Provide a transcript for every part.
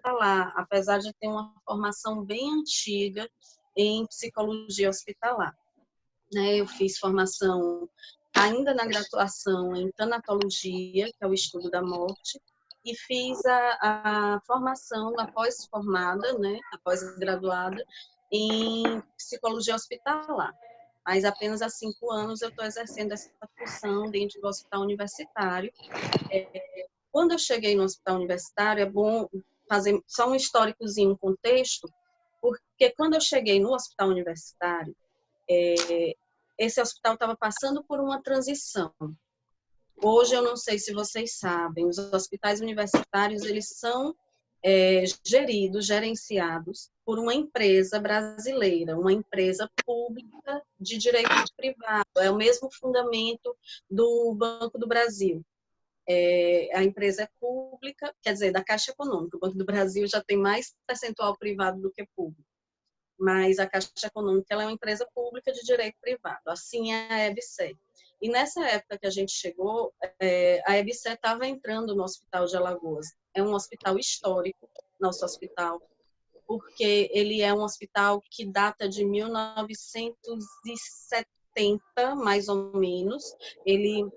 hospitalar, apesar de ter uma formação bem antiga em psicologia hospitalar, né? Eu fiz formação ainda na graduação em tanatologia, que é o estudo da morte, e fiz a formação após formada, né, após graduada, em psicologia hospitalar. Mas apenas há 5 anos eu estou exercendo essa função dentro do hospital universitário. Quando eu cheguei no hospital universitário, é bom fazer só um históricozinho, um contexto, porque quando eu cheguei no hospital universitário, esse hospital estava passando por uma transição. Hoje, eu não sei se vocês sabem, os hospitais universitários, eles são gerenciados por uma empresa brasileira, uma empresa pública de direito privado. É o mesmo fundamento do Banco do Brasil. A empresa é pública, quer dizer, da Caixa Econômica. O Banco do Brasil já tem mais percentual privado do que público. Mas a Caixa Econômica ela é uma empresa pública de direito privado, assim é a EBSER. E nessa época que a gente chegou, a EBSER estava entrando no Hospital de Alagoas. É um hospital histórico, nosso hospital, porque ele é um hospital que data de 1970, mais ou menos. Ele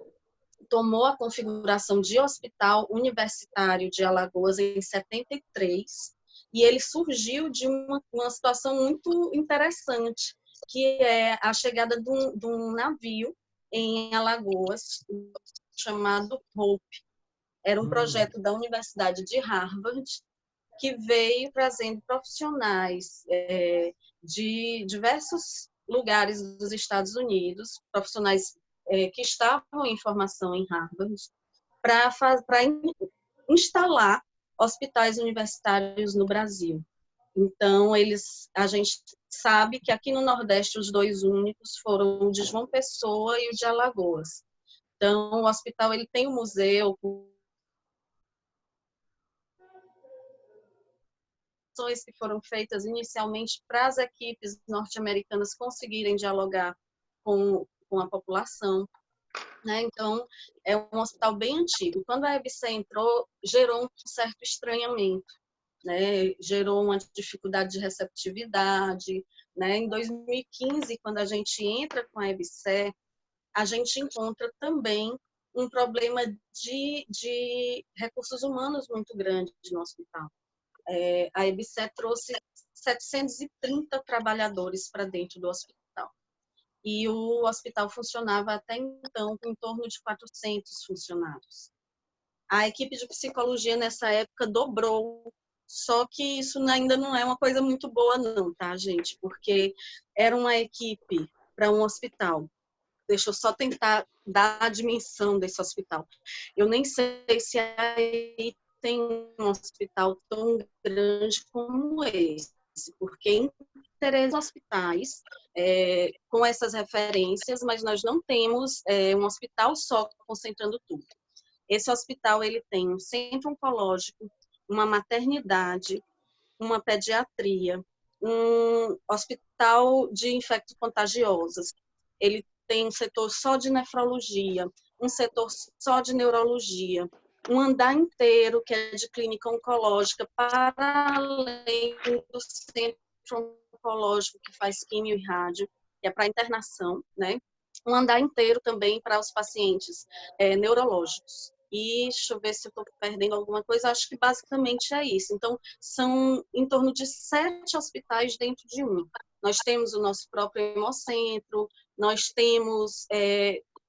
tomou a configuração de hospital universitário de Alagoas em 73, e ele surgiu de uma situação muito interessante, que é a chegada de um navio em Alagoas, chamado Hope. Era um projeto da Universidade de Harvard, que veio trazendo profissionais de diversos lugares dos Estados Unidos, profissionais que estavam em formação em Harvard, para instalar hospitais universitários no Brasil. Então, a gente sabe que aqui no Nordeste os dois únicos foram o de João Pessoa e o de Alagoas. Então, o hospital ele tem um museu que foram feitas inicialmente para as equipes norte-americanas conseguirem dialogar com a população. Né? Então, é um hospital bem antigo. Quando a EBSER entrou, gerou um certo estranhamento, né? Gerou uma dificuldade de receptividade. Né? Em 2015, quando a gente entra com a EBSER, a gente encontra também um problema de recursos humanos muito grande no hospital. A EBSER trouxe 730 trabalhadores para dentro do hospital. E o hospital funcionava até então com em torno de 400 funcionários. A equipe de psicologia nessa época dobrou, só que isso ainda não é uma coisa muito boa não, tá, gente? Porque era uma equipe para um hospital. Deixa eu só tentar dar a dimensão desse hospital. Eu nem sei se aí tem um hospital tão grande como esse, porque em três hospitais com essas referências, mas nós não temos um hospital só concentrando tudo. Esse hospital ele tem um centro oncológico, uma maternidade, uma pediatria, um hospital de infectos contagiosos. Ele tem um setor só de nefrologia, um setor só de neurologia, um andar inteiro que é de clínica oncológica, para além do centro oncológico que faz quimio e rádio, que é para internação, né? Um andar inteiro também para os pacientes neurológicos. E deixa eu ver se eu estou perdendo alguma coisa, acho que basicamente é isso. Então, são em torno de 7 hospitais dentro de um. Nós temos o nosso próprio hemocentro, nós temos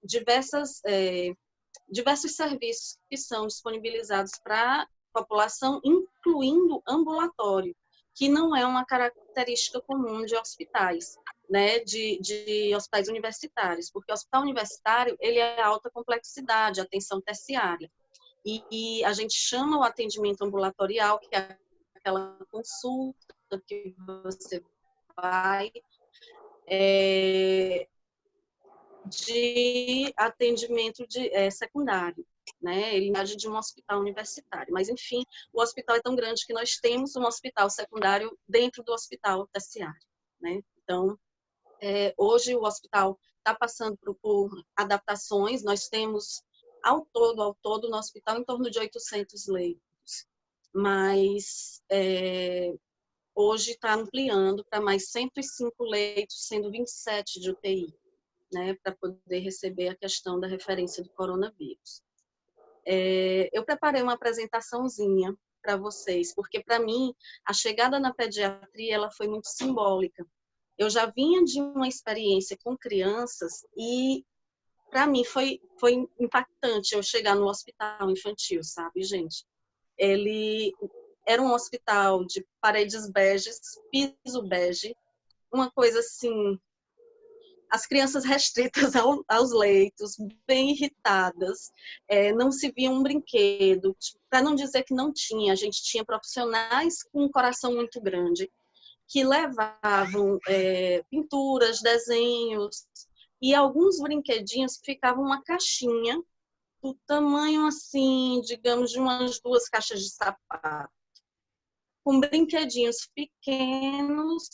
diversos serviços que são disponibilizados para a população, incluindo ambulatório, que não é uma característica comum de hospitais, né, de hospitais universitários, porque o hospital universitário ele é alta complexidade, atenção terciária, e a gente chama o atendimento ambulatorial, que é aquela consulta que você vai de atendimento secundário, né? Ele age de um hospital universitário. Mas, enfim, o hospital é tão grande que nós temos um hospital secundário dentro do hospital terciário, né? Então, hoje o hospital está passando por adaptações. Nós temos, ao todo, no hospital, em torno de 800 leitos. mas hoje está ampliando para mais 105 leitos, sendo 27 de UTI, né, para poder receber a questão da referência do coronavírus. Eu preparei uma apresentaçãozinha para vocês, porque para mim a chegada na pediatria ela foi muito simbólica. Eu já vinha de uma experiência com crianças e para mim foi impactante eu chegar no hospital infantil, sabe, gente? Ele era um hospital de paredes beges, piso bege, uma coisa assim, as crianças restritas aos leitos, bem irritadas, não se via um brinquedo, para não dizer que não tinha, a gente tinha profissionais com um coração muito grande, que levavam pinturas, desenhos, e alguns brinquedinhos que ficavam uma caixinha, do tamanho assim, digamos, de umas 2 caixas de sapato, com brinquedinhos pequenos,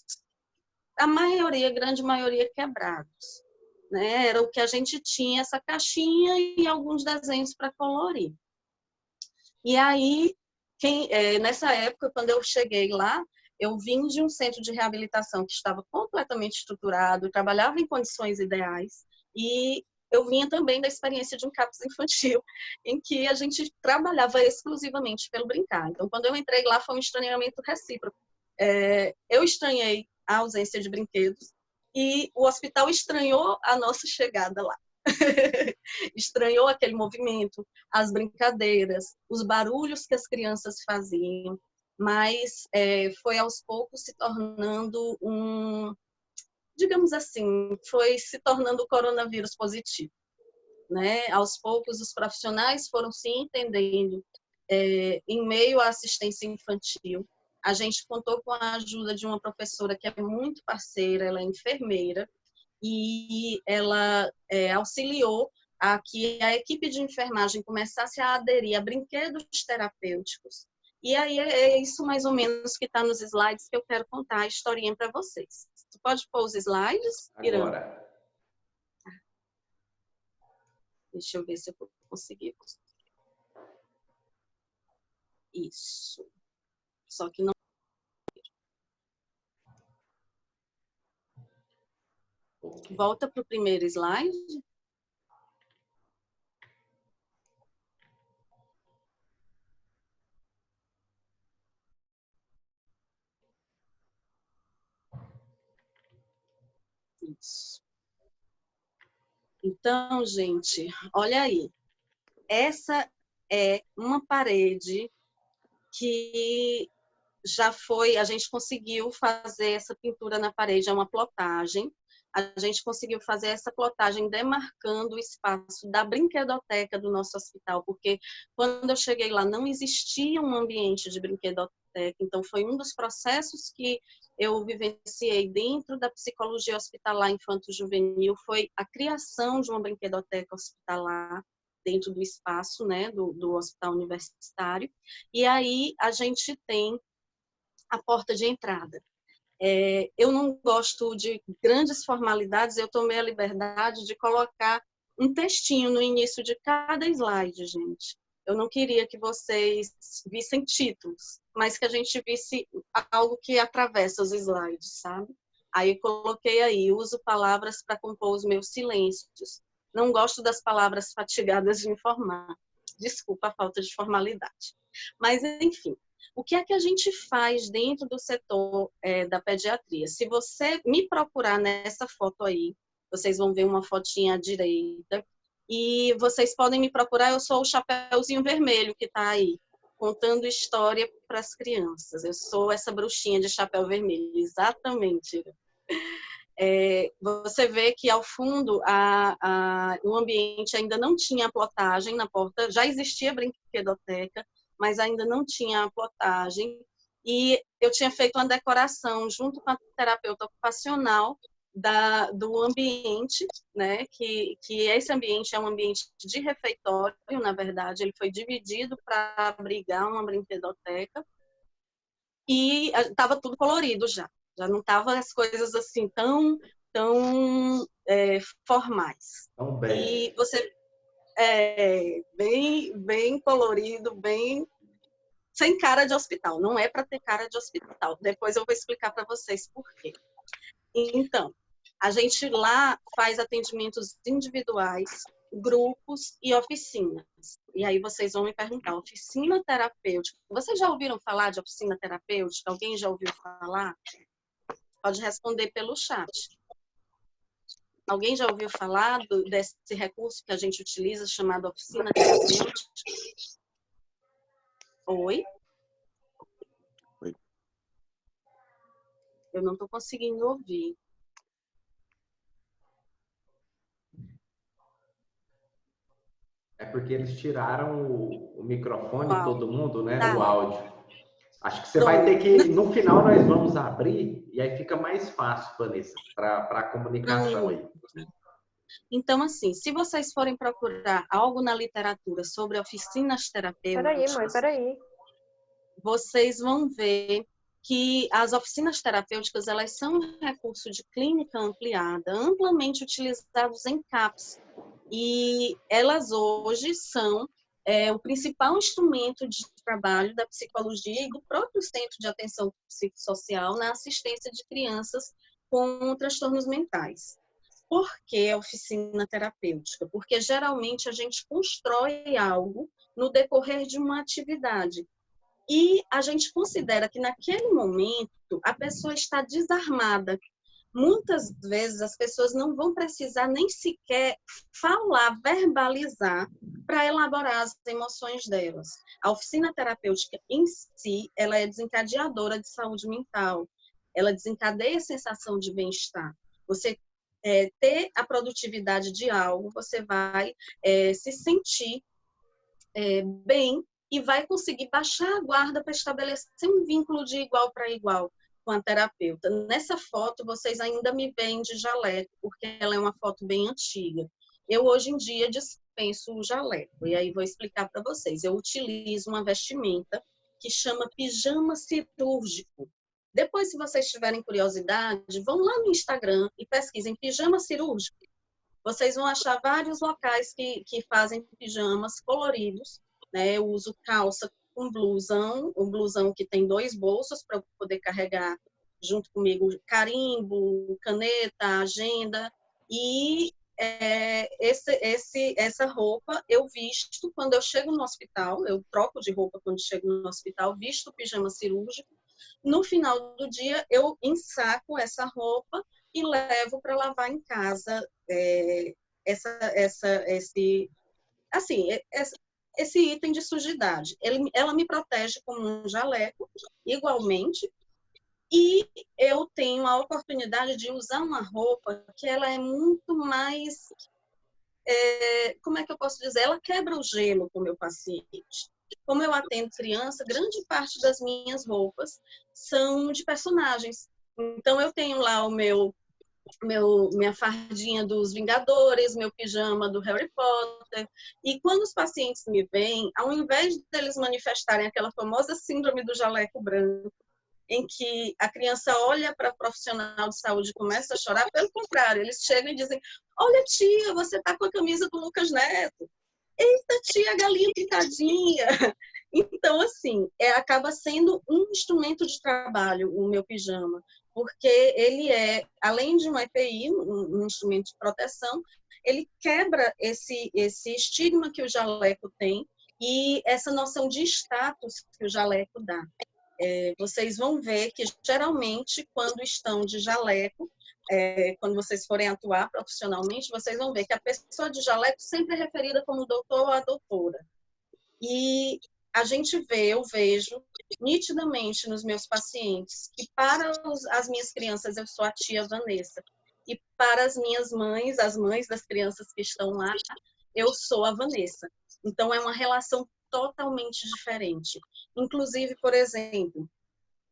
a maioria, a grande maioria quebrados, né? Era o que a gente tinha, essa caixinha e alguns desenhos para colorir. E aí, nessa época, quando eu cheguei lá, eu vim de um centro de reabilitação que estava completamente estruturado, trabalhava em condições ideais, e eu vinha também da experiência de um CAPS infantil, em que a gente trabalhava exclusivamente pelo brincar. Então, quando eu entrei lá, foi um estranhamento recíproco. Eu estranhei a ausência de brinquedos e o hospital estranhou a nossa chegada lá. Estranhou aquele movimento, as brincadeiras, os barulhos que as crianças faziam, mas foi aos poucos se tornando digamos assim, foi se tornando o coronavírus positivo, né? Aos poucos os profissionais foram se entendendo em meio à assistência infantil. A gente contou com a ajuda de uma professora que é muito parceira, ela é enfermeira, e ela auxiliou a que a equipe de enfermagem começasse a aderir a brinquedos terapêuticos. E aí é isso mais ou menos que está nos slides que eu quero contar a historinha para vocês. Você pode pôr os slides, Irã? Agora. Deixa eu ver se eu vou conseguir. Isso. Só que não. Okay. Volta para o primeiro slide. Isso. Então, gente, olha aí. Essa é uma parede que já foi, a gente conseguiu fazer essa pintura na parede, é uma plotagem. A gente conseguiu fazer essa plotagem demarcando o espaço da brinquedoteca do nosso hospital, porque quando eu cheguei lá não existia um ambiente de brinquedoteca, então foi um dos processos que eu vivenciei dentro da psicologia hospitalar infanto-juvenil, foi a criação de uma brinquedoteca hospitalar dentro do espaço, né, do hospital universitário, e aí a gente tem a porta de entrada. Eu não gosto de grandes formalidades, eu tomei a liberdade de colocar um textinho no início de cada slide, gente. Eu não queria que vocês vissem títulos, mas que a gente visse algo que atravessa os slides, sabe? Aí coloquei aí, uso palavras para compor os meus silêncios. Não gosto das palavras fatigadas de informar. Desculpa a falta de formalidade. Mas, enfim, o que é que a gente faz dentro do setor da pediatria? Se você me procurar nessa foto aí, vocês vão ver uma fotinha à direita, e vocês podem me procurar, eu sou o Chapeuzinho Vermelho que está aí, contando história para as crianças. Eu sou essa bruxinha de chapéu vermelho, exatamente. Você vê que ao fundo o ambiente ainda não tinha plotagem na porta, já existia brinquedoteca, mas ainda não tinha a plotagem. E eu tinha feito uma decoração junto com a terapeuta ocupacional do ambiente, né? Que esse ambiente é um ambiente de refeitório, na verdade, ele foi dividido para abrigar uma brinquedoteca e estava tudo colorido já. Já não estava as coisas assim tão formais. Tão bege. E você bem colorido, bem sem cara de hospital, não é para ter cara de hospital. Depois eu vou explicar para vocês por quê. Então, a gente lá faz atendimentos individuais, grupos e oficinas. E aí vocês vão me perguntar, oficina terapêutica. Vocês já ouviram falar de oficina terapêutica? Alguém já ouviu falar? Pode responder pelo chat. Alguém já ouviu falar desse recurso que a gente utiliza chamado oficina terapêutica? Oi? Oi. Eu não estou conseguindo ouvir. É porque eles tiraram o microfone de Uau. todo mundo, né? Tá. O áudio. Acho que você Pronto. vai ter que, no final nós vamos abrir e aí fica mais fácil, Vanessa, para a comunicação aí. Então, assim, se vocês forem procurar algo na literatura sobre oficinas terapêuticas, Peraí, mãe, peraí. vocês vão ver que as oficinas terapêuticas, elas são um recurso de clínica ampliada, amplamente utilizados em CAPS. E elas hoje são o principal instrumento de trabalho da psicologia e do próprio Centro de Atenção Psicossocial na assistência de crianças com transtornos mentais. Por que a oficina terapêutica? Porque geralmente a gente constrói algo no decorrer de uma atividade. E a gente considera que naquele momento a pessoa está desarmada. Muitas vezes as pessoas não vão precisar nem sequer falar, verbalizar para elaborar as emoções delas. A oficina terapêutica em si, ela é desencadeadora de saúde mental. Ela desencadeia a sensação de bem-estar. Você ter a produtividade de algo, você vai se sentir bem e vai conseguir baixar a guarda para estabelecer um vínculo de igual para igual com a terapeuta. Nessa foto, vocês ainda me veem de jaleco, porque ela é uma foto bem antiga. Eu, hoje em dia, dispenso o jaleco, e aí vou explicar para vocês. Eu utilizo uma vestimenta que chama pijama cirúrgico. Depois, se vocês tiverem curiosidade, vão lá no Instagram e pesquisem pijama cirúrgico. Vocês vão achar vários locais que fazem pijamas coloridos, né? Eu uso calça com blusão, um blusão que tem 2 bolsos para poder carregar junto comigo carimbo, caneta, agenda. E essa roupa eu visto quando eu chego no hospital, eu troco de roupa quando chego no hospital, visto o pijama cirúrgico. No final do dia, eu ensaco essa roupa e levo para lavar em casa esse item de sujidade. Ela me protege como um jaleco, igualmente, e eu tenho a oportunidade de usar uma roupa que ela é muito mais, como é que eu posso dizer? Ela quebra o gelo com o meu paciente. Como eu atendo criança, grande parte das minhas roupas são de personagens. Então, eu tenho lá o minha fardinha dos Vingadores, meu pijama do Harry Potter. E quando os pacientes me veem, ao invés deles manifestarem aquela famosa síndrome do jaleco branco, em que a criança olha para a profissional de saúde e começa a chorar, pelo contrário, eles chegam e dizem: olha, tia, você está com a camisa do Lucas Neto. Eita, tia, galinha pintadinha. Então, assim, acaba sendo um instrumento de trabalho, o meu pijama, porque ele além de um EPI, um instrumento de proteção, ele quebra esse estigma que o jaleco tem e essa noção de status que o jaleco dá. Vocês vão ver que, geralmente, quando estão de jaleco, quando vocês forem atuar profissionalmente, vocês vão ver que a pessoa de jaleco sempre é referida como doutor ou a doutora. E eu vejo nitidamente nos meus pacientes que para as minhas crianças eu sou a tia Vanessa e para as minhas mães, as mães das crianças que estão lá, eu sou a Vanessa. Então é uma relação totalmente diferente. Inclusive, por exemplo,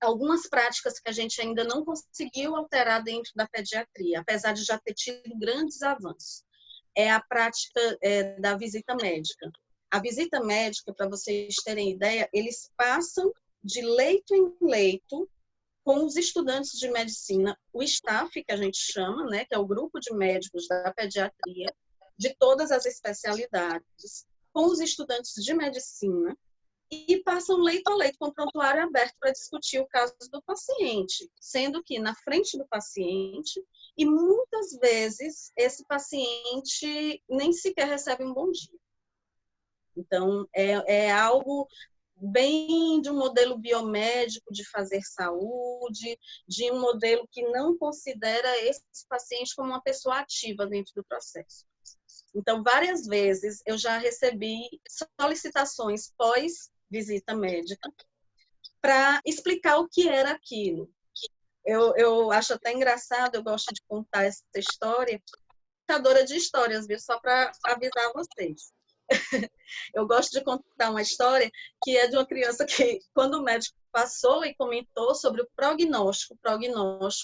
algumas práticas que a gente ainda não conseguiu alterar dentro da pediatria, apesar de já ter tido grandes avanços, é a prática da visita médica. A visita médica, para vocês terem ideia, eles passam de leito em leito com os estudantes de medicina, o staff, que a gente chama, né, que é o grupo de médicos da pediatria, de todas as especialidades, com os estudantes de medicina, e passam leito a leito com o prontuário aberto para discutir o caso do paciente, sendo que na frente do paciente, e muitas vezes esse paciente nem sequer recebe um bom dia. Então, é algo bem de um modelo biomédico de fazer saúde, de um modelo que não considera esse paciente como uma pessoa ativa dentro do processo. Então, várias vezes eu já recebi solicitações pós-visita médica para explicar o que era aquilo. Eu acho até engraçado, eu gosto de contar essa história, contadora de histórias, viu? Só para avisar vocês. Eu gosto de contar uma história que é de uma criança que, quando o médico passou e comentou sobre o prognóstico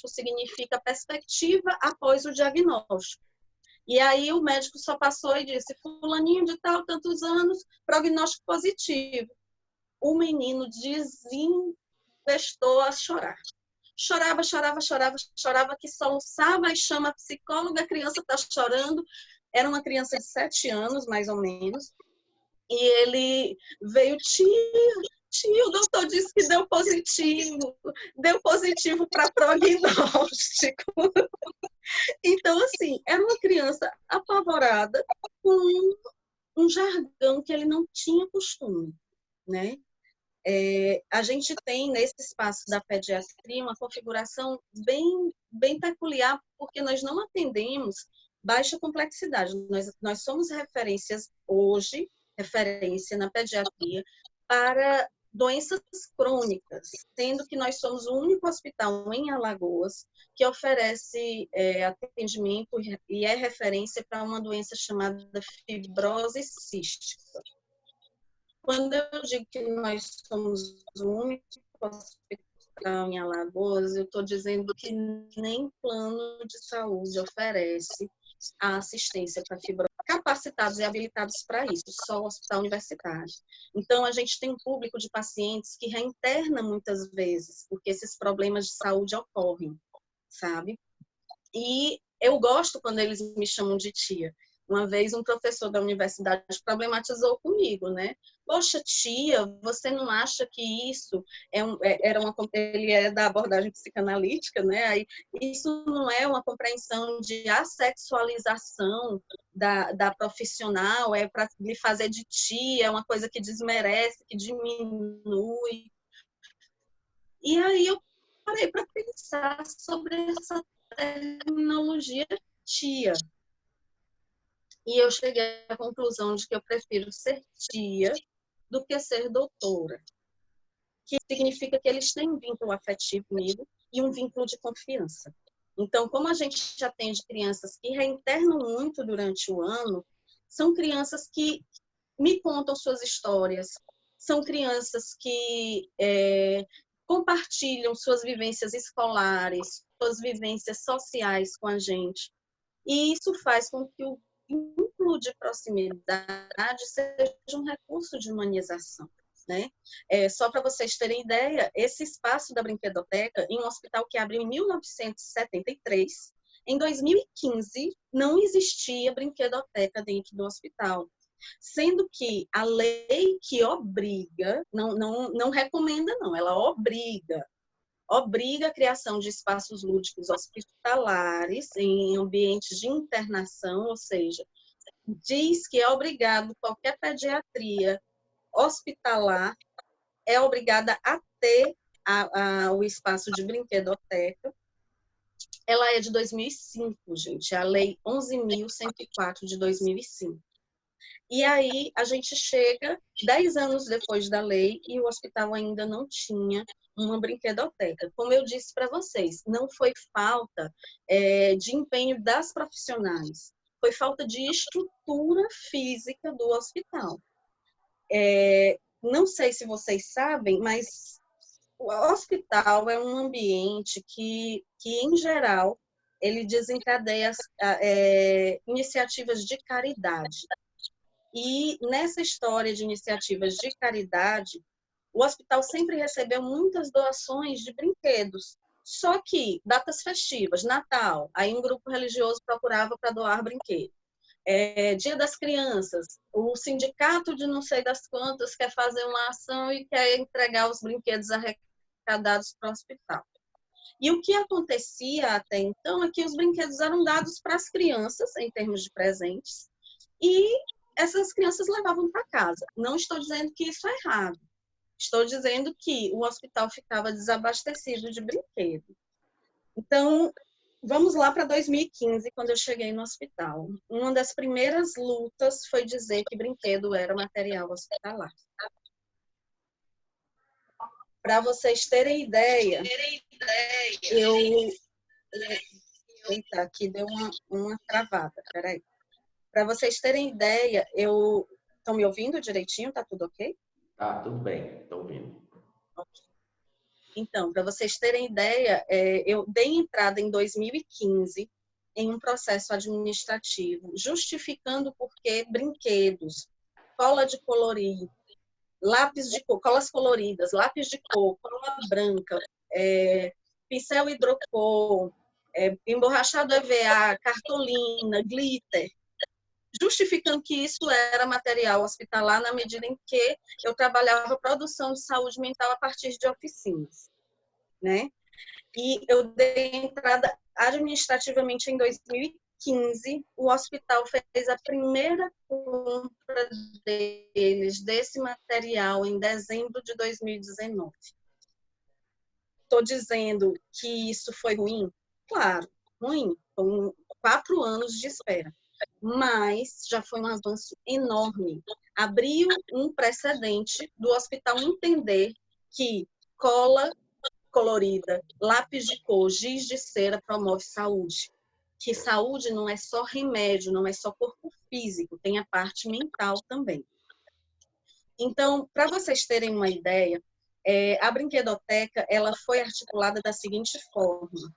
significa perspectiva após o diagnóstico. E aí o médico só passou e disse, fulaninho de tal, tantos anos, prognóstico positivo. O menino desinvestou a chorar. Chorava, que soluçava e chama a psicóloga, a criança está chorando. Era uma criança de 7 anos, mais ou menos. E ele veio, tio, o doutor disse que deu positivo para prognóstico. Então, assim, era uma criança apavorada com um jargão que ele não tinha costume, né? A gente tem, nesse espaço da pediatria, uma configuração bem peculiar, porque nós não atendemos baixa complexidade. Nós somos referência na pediatria para doenças crônicas, sendo que nós somos o único hospital em Alagoas que oferece atendimento e é referência para uma doença chamada fibrose cística. Quando eu digo que nós somos o único hospital em Alagoas, eu estou dizendo que nem plano de saúde oferece a assistência para fibrose, capacitados e habilitados para isso, só o hospital universitário. Então, a gente tem um público de pacientes que reinterna muitas vezes, porque esses problemas de saúde ocorrem, sabe? E eu gosto quando eles me chamam de tia. Uma vez um professor da universidade problematizou comigo, né? Poxa, tia, você não acha que isso ele é da abordagem psicanalítica, né? Aí, isso não é uma compreensão de assexualização da profissional, é para lhe fazer de tia, é uma coisa que desmerece, que diminui. E aí eu parei para pensar sobre essa terminologia tia. E eu cheguei à conclusão de que eu prefiro ser tia do que ser doutora. Que significa que eles têm um vínculo afetivo comigo e um vínculo de confiança. Então, como a gente já tem de crianças que reinternam muito durante o ano, são crianças que me contam suas histórias, são crianças que compartilham suas vivências escolares, suas vivências sociais com a gente. E isso faz com que o vínculo de proximidade seja um recurso de humanização, né? Só para vocês terem ideia, esse espaço da brinquedoteca, em um hospital que abriu em 1973, em 2015, não existia brinquedoteca dentro do hospital. Sendo que a lei que obriga, não recomenda não, ela obriga a criação de espaços lúdicos hospitalares em ambientes de internação, ou seja, diz que é obrigado qualquer pediatria hospitalar é obrigada a ter o espaço de brinquedoteca. Ela é de 2005, gente, a Lei 11.104 de 2005. E aí a gente chega 10 anos depois da lei e o hospital ainda não tinha uma brinquedoteca. Como eu disse para vocês, não foi falta de empenho das profissionais, foi falta de estrutura física do hospital. Não sei se vocês sabem, mas o hospital é um ambiente que em geral, ele desencadeia iniciativas de caridade. E nessa história de iniciativas de caridade, o hospital sempre recebeu muitas doações de brinquedos. Só que, datas festivas, Natal, aí um grupo religioso procurava para doar brinquedo. Dia das Crianças, o sindicato de não sei das quantas quer fazer uma ação e quer entregar os brinquedos arrecadados para o hospital. E o que acontecia até então é que os brinquedos eram dados para as crianças, em termos de presentes, e essas crianças levavam para casa. Não estou dizendo que isso é errado. Estou dizendo que o hospital ficava desabastecido de brinquedo. Então, vamos lá para 2015, quando eu cheguei no hospital. Uma das primeiras lutas foi dizer que brinquedo era material hospitalar. Para vocês terem ideia, Eita, aqui deu uma travada, peraí. Para vocês terem ideia, Estão me ouvindo direitinho? Tá tudo ok? Tá, tudo bem, estou ouvindo. Ok. Então, para vocês terem ideia, eu dei entrada em 2015 em um processo administrativo, justificando porque brinquedos, cola de colorir, lápis de cor, colas coloridas, lápis de cor, cola branca, pincel hidrocor, emborrachado EVA, cartolina, glitter, justificando que isso era material hospitalar na medida em que eu trabalhava produção de saúde mental a partir de oficinas, né? E eu dei entrada administrativamente em 2015, o hospital fez a primeira compra deles, desse material, em dezembro de 2019. Estou dizendo que isso foi ruim? Claro, ruim. Foram 4 anos de espera. Mas já foi um avanço enorme. Abriu um precedente do hospital entender que cola colorida, lápis de cor, giz de cera promove saúde. Que saúde não é só remédio, não é só corpo físico, tem a parte mental também. Então, para vocês terem uma ideia, a brinquedoteca ela foi articulada da seguinte forma.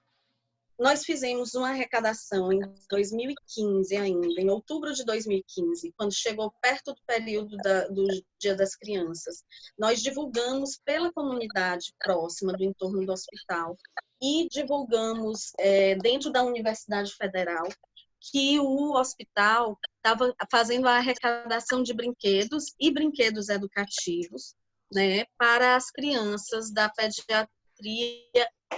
Nós fizemos uma arrecadação em 2015 ainda, em outubro de 2015, quando chegou perto do período do Dia das Crianças. Nós divulgamos pela comunidade próxima do entorno do hospital e divulgamos dentro da Universidade Federal que o hospital estava fazendo a arrecadação de brinquedos e brinquedos educativos, né, para as crianças da pediatria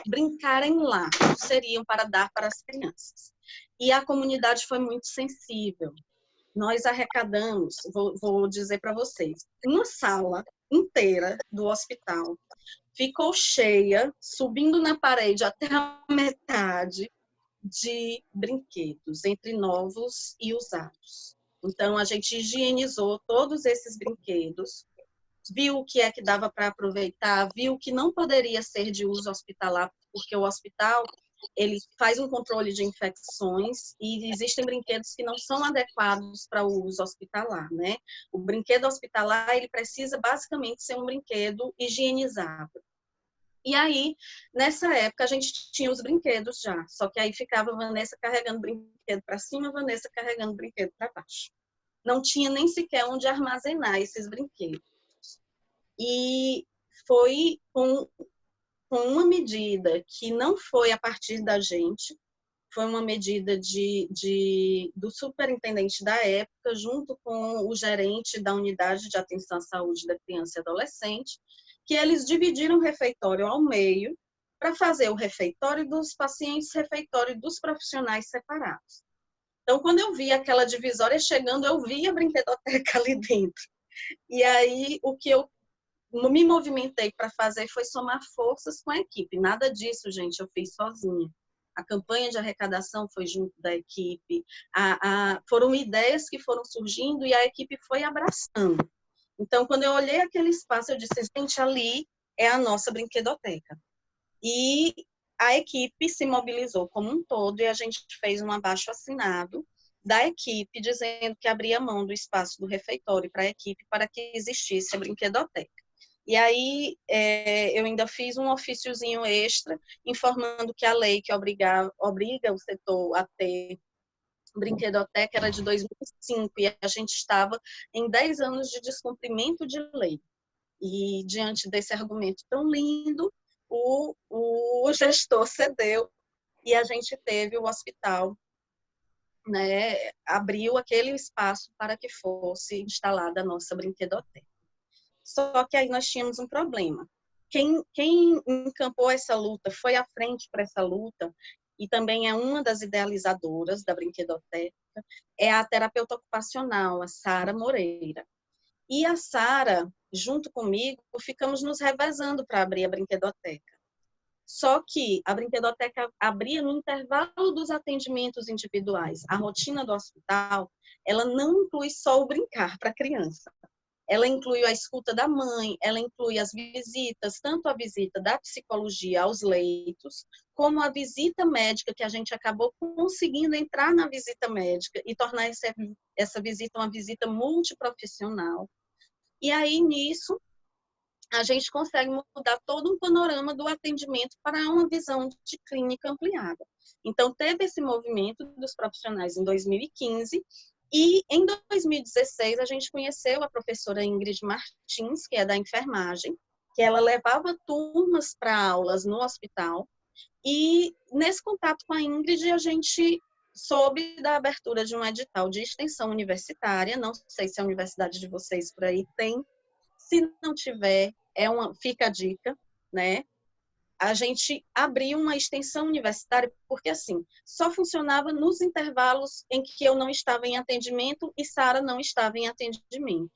brincarem lá, seriam para dar para as crianças. E a comunidade foi muito sensível. Nós arrecadamos, vou dizer para vocês, uma sala inteira do hospital ficou cheia, subindo na parede até a metade, de brinquedos, entre novos e usados. Então, a gente higienizou todos esses brinquedos, viu o que é que dava para aproveitar, viu o que não poderia ser de uso hospitalar, porque o hospital ele faz um controle de infecções e existem brinquedos que não são adequados para o uso hospitalar, né? O brinquedo hospitalar, ele precisa basicamente ser um brinquedo higienizável. E aí, nessa época, a gente tinha os brinquedos já, só que aí ficava a Vanessa carregando brinquedo para cima, a Vanessa carregando brinquedo para baixo. Não tinha nem sequer onde armazenar esses brinquedos. E foi com uma medida que não foi a partir da gente, foi uma medida do superintendente da época, junto com o gerente da unidade de atenção à saúde da criança e adolescente, que eles dividiram o refeitório ao meio para fazer o refeitório dos pacientes, refeitório dos profissionais separados. Então, quando eu vi aquela divisória chegando, eu vi a brinquedoteca ali dentro. E aí, o que eu me movimentei para fazer foi somar forças com a equipe. Nada disso, gente, eu fiz sozinha. A campanha de arrecadação foi junto da equipe, foram ideias que foram surgindo e a equipe foi abraçando. Então, quando eu olhei aquele espaço, eu disse, gente, ali é a nossa brinquedoteca. E a equipe se mobilizou como um todo e a gente fez um abaixo-assinado da equipe dizendo que abria mão do espaço do refeitório para a equipe para que existisse a brinquedoteca. E aí eu ainda fiz um ofíciozinho extra informando que a lei que obriga o setor a ter brinquedoteca era de 2005 e a gente estava em 10 anos de descumprimento de lei. E diante desse argumento tão lindo, o gestor cedeu e a gente teve o hospital né, abriu aquele espaço para que fosse instalada a nossa brinquedoteca. Só que aí nós tínhamos um problema. Quem encampou essa luta, foi à frente para essa luta, e também é uma das idealizadoras da brinquedoteca, é a terapeuta ocupacional, a Sara Moreira. E a Sara, junto comigo, ficamos nos revezando para abrir a brinquedoteca. Só que a brinquedoteca abria no intervalo dos atendimentos individuais. A rotina do hospital, ela não inclui só o brincar para a criança. Ela inclui a escuta da mãe, ela inclui as visitas, tanto a visita da psicologia aos leitos, como a visita médica, que a gente acabou conseguindo entrar na visita médica e tornar essa visita uma visita multiprofissional. E aí, nisso, a gente consegue mudar todo um panorama do atendimento para uma visão de clínica ampliada. Então, teve esse movimento dos profissionais em 2015, e em 2016 a gente conheceu a professora Ingrid Martins, que é da enfermagem, que ela levava turmas para aulas no hospital, e nesse contato com a Ingrid a gente soube da abertura de um edital de extensão universitária. Não sei se a universidade de vocês por aí tem. Se não tiver, fica a dica, né? A gente abriu uma extensão universitária porque, assim, só funcionava nos intervalos em que eu não estava em atendimento e Sara não estava em atendimento.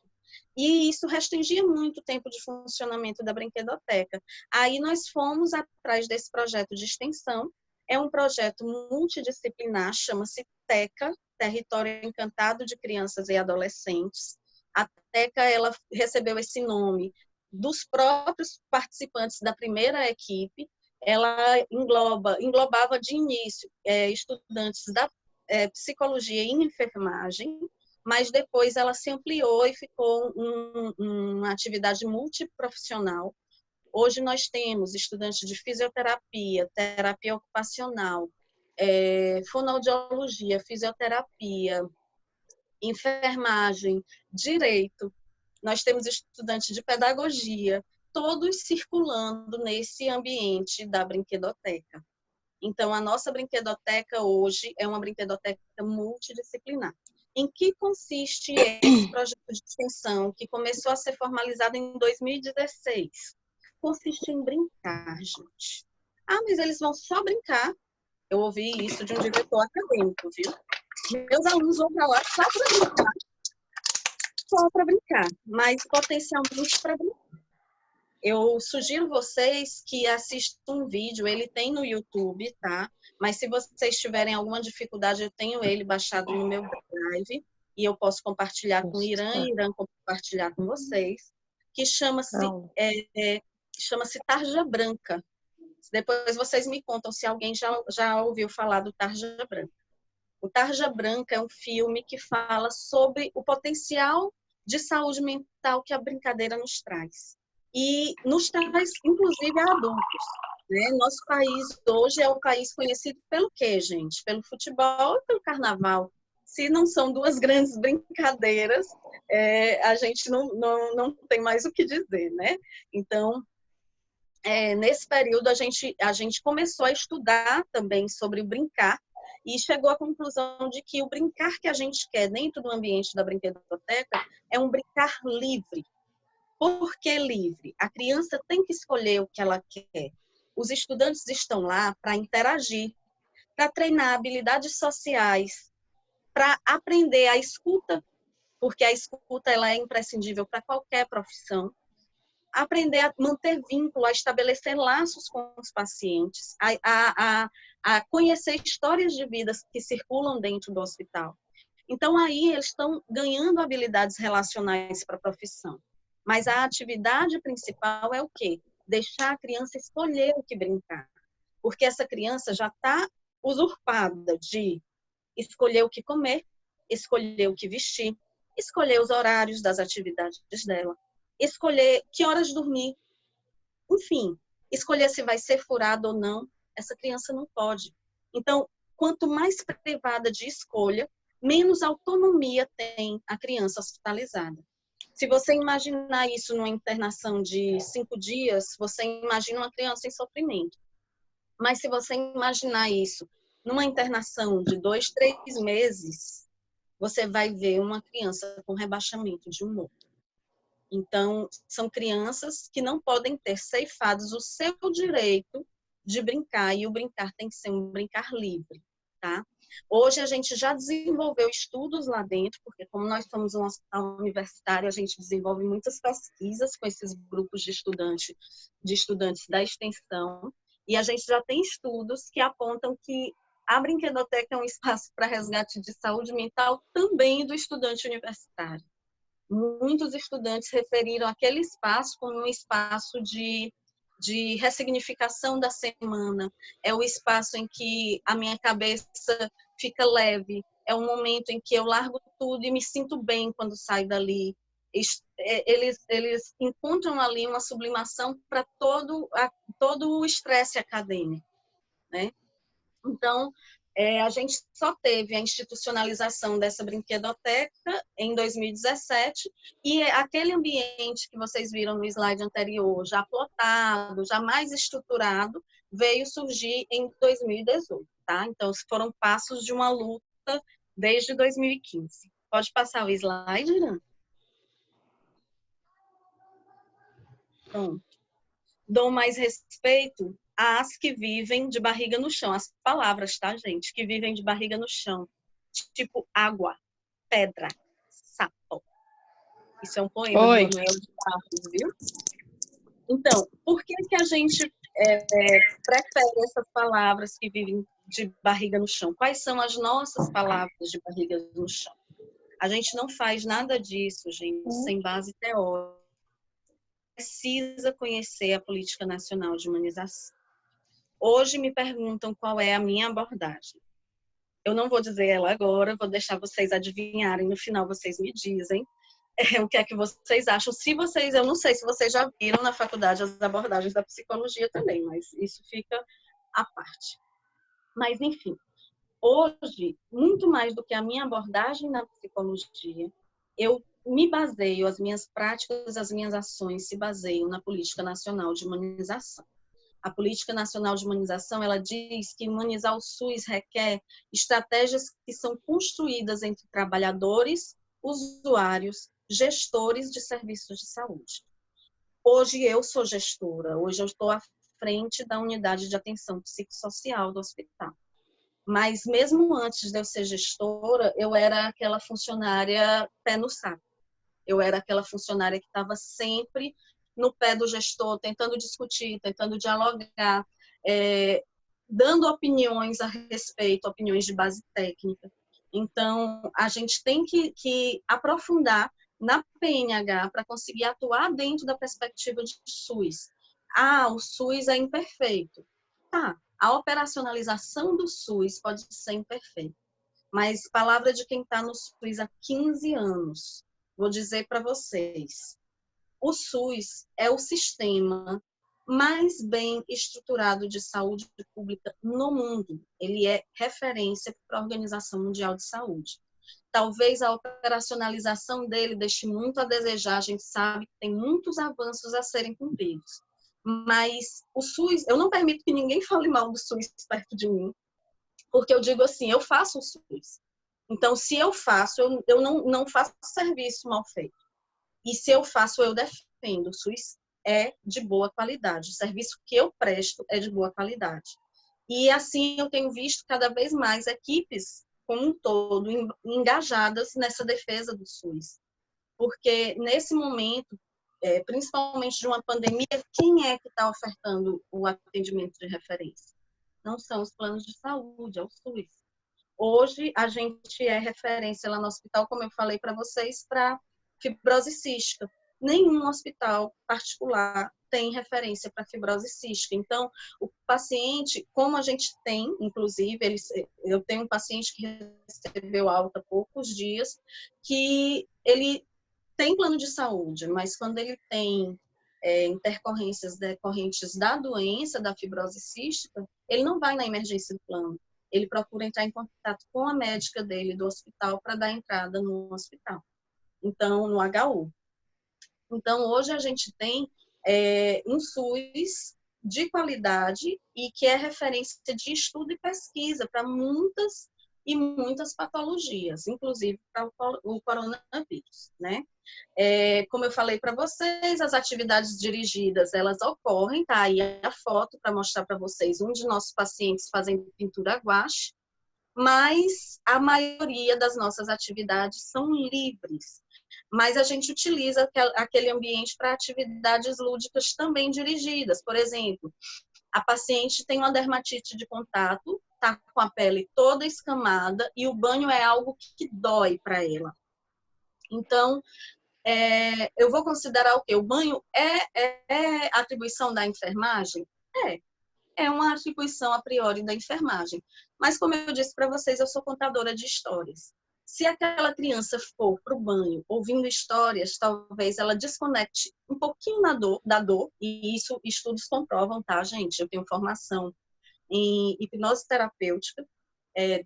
E isso restringia muito o tempo de funcionamento da brinquedoteca. Aí nós fomos atrás desse projeto de extensão. É um projeto multidisciplinar, chama-se TECA, Território Encantado de Crianças e Adolescentes. A TECA, ela recebeu esse nome dos próprios participantes da primeira equipe. Ela englobava de início estudantes da psicologia e enfermagem, mas depois ela se ampliou e ficou uma atividade multiprofissional. Hoje nós temos estudantes de fisioterapia, terapia ocupacional, fonoaudiologia, fisioterapia, enfermagem, direito. Nós temos estudantes de pedagogia, todos circulando nesse ambiente da brinquedoteca. Então, a nossa brinquedoteca hoje é uma brinquedoteca multidisciplinar. Em que consiste esse projeto de extensão que começou a ser formalizado em 2016? Consiste em brincar, gente. Ah, mas eles vão só brincar. Eu ouvi isso de um diretor acadêmico, viu? Meus alunos vão para lá só para brincar, mas potencialmente para brincar. Eu sugiro vocês que assistam um vídeo, ele tem no YouTube, tá? Mas se vocês tiverem alguma dificuldade, eu tenho ele baixado no meu drive e eu posso compartilhar com o Irã e Irã compartilhar com vocês, que chama-se Tarja Branca. Depois vocês me contam se alguém já ouviu falar do Tarja Branca. O Tarja Branca é um filme que fala sobre o potencial de saúde mental que a brincadeira nos traz. E nos traz, inclusive, a adultos. Né? Nosso país hoje é um país conhecido pelo quê, gente? Pelo futebol e pelo carnaval. Se não são duas grandes brincadeiras, a gente não tem mais o que dizer, né? Então, nesse período, a gente começou a estudar também sobre o brincar e chegou à conclusão de que o brincar que a gente quer dentro do ambiente da brinquedoteca é um brincar livre. Por que livre? A criança tem que escolher o que ela quer. Os estudantes estão lá para interagir, para treinar habilidades sociais, para aprender a escuta, porque a escuta ela é imprescindível para qualquer profissão. Aprender a manter vínculo, a estabelecer laços com os pacientes, a conhecer histórias de vidas que circulam dentro do hospital. Então, aí eles estão ganhando habilidades relacionais para a profissão. Mas a atividade principal é o quê? Deixar a criança escolher o que brincar. Porque essa criança já está usurpada de escolher o que comer, escolher o que vestir, escolher os horários das atividades dela, escolher que horas dormir, enfim, escolher se vai ser furado ou não. Essa criança não pode. Então, quanto mais privada de escolha, menos autonomia tem a criança hospitalizada. Se você imaginar isso numa internação de 5 dias, você imagina uma criança em sofrimento. Mas se você imaginar isso numa internação de 2, 3 meses, você vai ver uma criança com rebaixamento de humor. Então, são crianças que não podem ter ceifados o seu direito de brincar, e o brincar tem que ser um brincar livre, tá? Hoje a gente já desenvolveu estudos lá dentro, porque como nós somos um hospital universitário, a gente desenvolve muitas pesquisas com esses grupos de estudantes da extensão, e a gente já tem estudos que apontam que a brinquedoteca é um espaço para resgate de saúde mental também do estudante universitário. Muitos estudantes referiram aquele espaço como um espaço de ressignificação da semana. É o espaço em que a minha cabeça fica leve. É um momento em que eu largo tudo e me sinto bem quando saio dali. Eles encontram ali uma sublimação para todo o estresse acadêmico, né? Então, a gente só teve a institucionalização dessa brinquedoteca em 2017 e aquele ambiente que vocês viram no slide anterior, já plotado, já mais estruturado, veio surgir em 2018, tá? Então, foram passos de uma luta desde 2015. Pode passar o slide, Irã? Pronto. Dou mais respeito às que vivem de barriga no chão. As palavras, tá, gente? Que vivem de barriga no chão. Tipo água, pedra, sapo. Isso é um poema do Manuel de Barros, viu? Então, por que a gente prefere essas palavras que vivem de barriga no chão? Quais são as nossas palavras de barriga no chão? A gente não faz nada disso, gente, sem base teórica. Precisa conhecer a Política Nacional de Humanização. Hoje me perguntam qual é a minha abordagem. Eu não vou dizer ela agora, vou deixar vocês adivinharem, no final vocês me dizem o que é que vocês acham. Se vocês, eu não sei se vocês já viram na faculdade as abordagens da psicologia também, mas isso fica à parte. Mas, enfim, hoje, muito mais do que a minha abordagem na psicologia, eu me baseio, as minhas práticas, as minhas ações se baseiam na Política Nacional de Humanização. A Política Nacional de Humanização, ela diz que humanizar o SUS requer estratégias que são construídas entre trabalhadores, usuários, gestores de serviços de saúde. Hoje eu sou gestora, hoje eu estou à frente da unidade de atenção psicossocial do hospital. Mas mesmo antes de eu ser gestora, eu era aquela funcionária pé no saco. Eu era aquela funcionária que estava sempre no pé do gestor, tentando discutir, tentando dialogar, dando opiniões a respeito, opiniões de base técnica. Então, a gente tem que aprofundar na PNH para conseguir atuar dentro da perspectiva de SUS. Ah, o SUS é imperfeito. Tá, a operacionalização do SUS pode ser imperfeita, mas palavra de quem está no SUS há 15 anos, vou dizer para vocês, o SUS é o sistema mais bem estruturado de saúde pública no mundo. Ele é referência para a Organização Mundial de Saúde. Talvez a operacionalização dele deixe muito a desejar, a gente sabe que tem muitos avanços a serem cumpridos. Mas o SUS, eu não permito que ninguém fale mal do SUS perto de mim, porque eu digo assim, eu faço o SUS. Então, se eu faço, eu não faço serviço mal feito. E se eu faço, eu defendo. O SUS é de boa qualidade. O serviço que eu presto é de boa qualidade. E assim eu tenho visto cada vez mais equipes, como um todo, engajadas nessa defesa do SUS. Porque nesse momento, principalmente de uma pandemia, quem é que está ofertando o atendimento de referência? Não são os planos de saúde, é o SUS. Hoje, a gente é referência lá no hospital, como eu falei para vocês, para fibrose cística. Nenhum hospital particular tem referência para fibrose cística. Então, o paciente, como a gente tem, inclusive, eu tenho um paciente que recebeu alta há poucos dias, que ele tem plano de saúde, mas quando ele tem intercorrências decorrentes da doença, da fibrose cística, ele não vai na emergência do plano. Ele procura entrar em contato com a médica dele do hospital para dar entrada no hospital. Então, no HU. Então, hoje a gente tem um SUS de qualidade e que é referência de estudo e pesquisa para muitas e muitas patologias, inclusive para o coronavírus, né? Como eu falei para vocês, as atividades dirigidas, elas ocorrem, tá aí a foto para mostrar para vocês um de nossos pacientes fazendo pintura a guache, mas a maioria das nossas atividades são livres. Mas a gente utiliza aquele ambiente para atividades lúdicas também dirigidas. Por exemplo, a paciente tem uma dermatite de contato, está com a pele toda escamada e o banho é algo que dói para ela. Então, eu vou considerar o quê? O banho é atribuição da enfermagem? É uma atribuição a priori da enfermagem. Mas, como eu disse para vocês, eu sou contadora de histórias. Se aquela criança for para o banho ouvindo histórias, talvez ela desconecte um pouquinho da dor, e isso estudos comprovam, tá, gente? Eu tenho formação em hipnose terapêutica,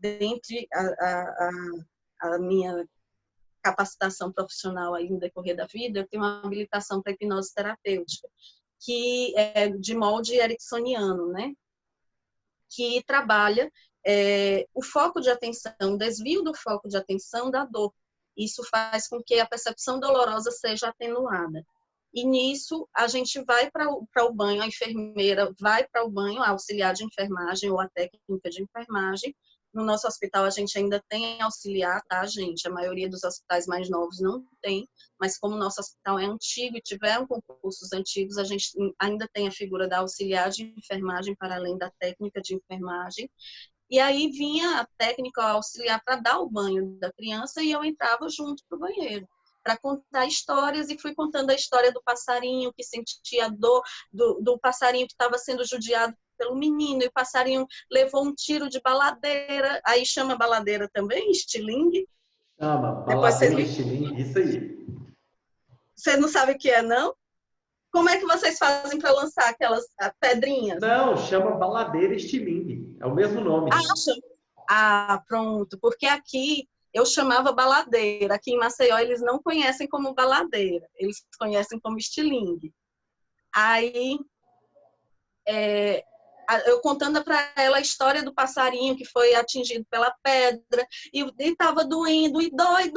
dentre a minha capacitação profissional aí no decorrer da vida, eu tenho uma habilitação para hipnose terapêutica, que é de molde ericksoniano, né? Que trabalha o foco de atenção, o desvio do foco de atenção da dor. Isso faz com que a percepção dolorosa seja atenuada. E nisso, a gente vai para o banho, a enfermeira vai para o banho, a auxiliar de enfermagem ou a técnica de enfermagem. No nosso hospital, a gente ainda tem auxiliar, tá, gente? A maioria dos hospitais mais novos não tem, mas como o nosso hospital é antigo e tiveram concursos antigos, a gente ainda tem a figura da auxiliar de enfermagem, para além da técnica de enfermagem. E aí vinha a técnica auxiliar para dar o banho da criança e eu entrava junto para o banheiro, para contar histórias, e fui contando a história do passarinho que sentia a dor, do passarinho que estava sendo judiado pelo menino, e o passarinho levou um tiro de baladeira, aí chama baladeira também, estilingue. Chama, Depois vocês baladeira me... estilingue, isso aí. Você não sabe o que é, não? Como é que vocês fazem para lançar aquelas pedrinhas? Não, chama baladeira estilingue, é o mesmo nome. Pronto, porque aqui eu chamava baladeira, aqui em Maceió eles não conhecem como baladeira, eles conhecem como estilingue. Aí, eu contando para ela a história do passarinho que foi atingido pela pedra, e estava doendo, e dói,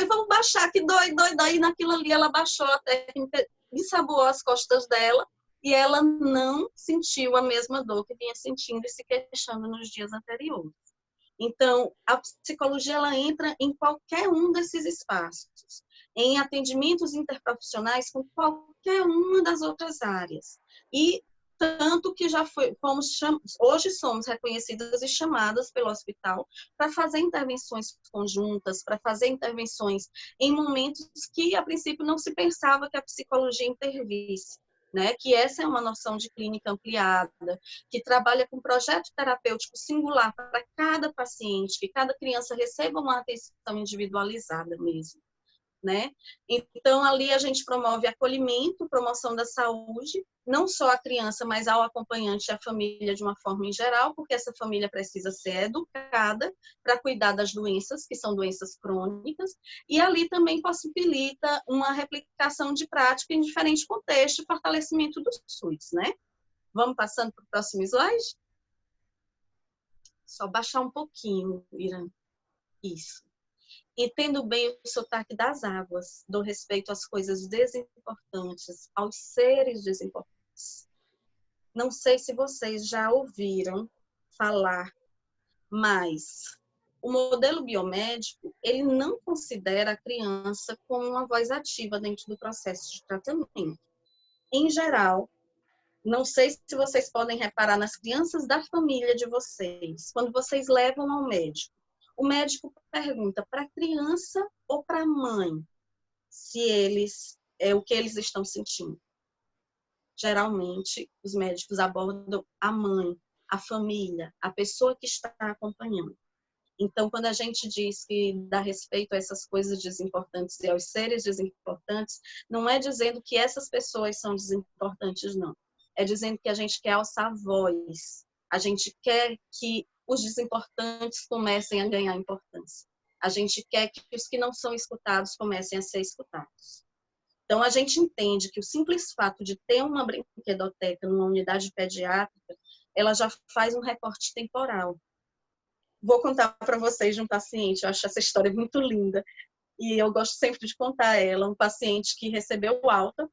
vamos baixar, que dói, e naquilo ali ela baixou a técnica, ensaboou as costas dela, e ela não sentiu a mesma dor que vinha sentindo e se queixando nos dias anteriores. Então, a psicologia ela entra em qualquer um desses espaços, em atendimentos interprofissionais com qualquer uma das outras áreas. E tanto que hoje somos reconhecidas e chamadas pelo hospital para fazer intervenções conjuntas, para fazer intervenções em momentos que, a princípio, não se pensava que a psicologia intervisse. Né, que essa é uma noção de clínica ampliada, que trabalha com projeto terapêutico singular para cada paciente, que cada criança receba uma atenção individualizada mesmo. Né? Então, ali a gente promove acolhimento, promoção da saúde, não só à criança, mas ao acompanhante e à família de uma forma em geral, porque essa família precisa ser educada para cuidar das doenças, que são doenças crônicas, e ali também possibilita uma replicação de prática em diferentes contextos, fortalecimento do SUS, né? Vamos passando para o próximo slide? Só baixar um pouquinho, Irã. Isso. E tendo bem o sotaque das águas, do respeito às coisas desimportantes, aos seres desimportantes. Não sei se vocês já ouviram falar, mas o modelo biomédico, ele não considera a criança como uma voz ativa dentro do processo de tratamento. Em geral, não sei se vocês podem reparar nas crianças da família de vocês, quando vocês levam ao médico, o médico pergunta para a criança ou para a mãe se o que eles estão sentindo. Geralmente, os médicos abordam a mãe, a família, a pessoa que está acompanhando. Então, quando a gente diz que dá respeito a essas coisas desimportantes e aos seres desimportantes, não é dizendo que essas pessoas são desimportantes, não. É dizendo que a gente quer alçar voz, a gente quer que os desimportantes comecem a ganhar importância. A gente quer que os que não são escutados comecem a ser escutados. Então, a gente entende que o simples fato de ter uma brinquedoteca numa unidade pediátrica, ela já faz um recorte temporal. Vou contar para vocês de um paciente, eu acho essa história muito linda, e eu gosto sempre de contar ela, um paciente que recebeu alta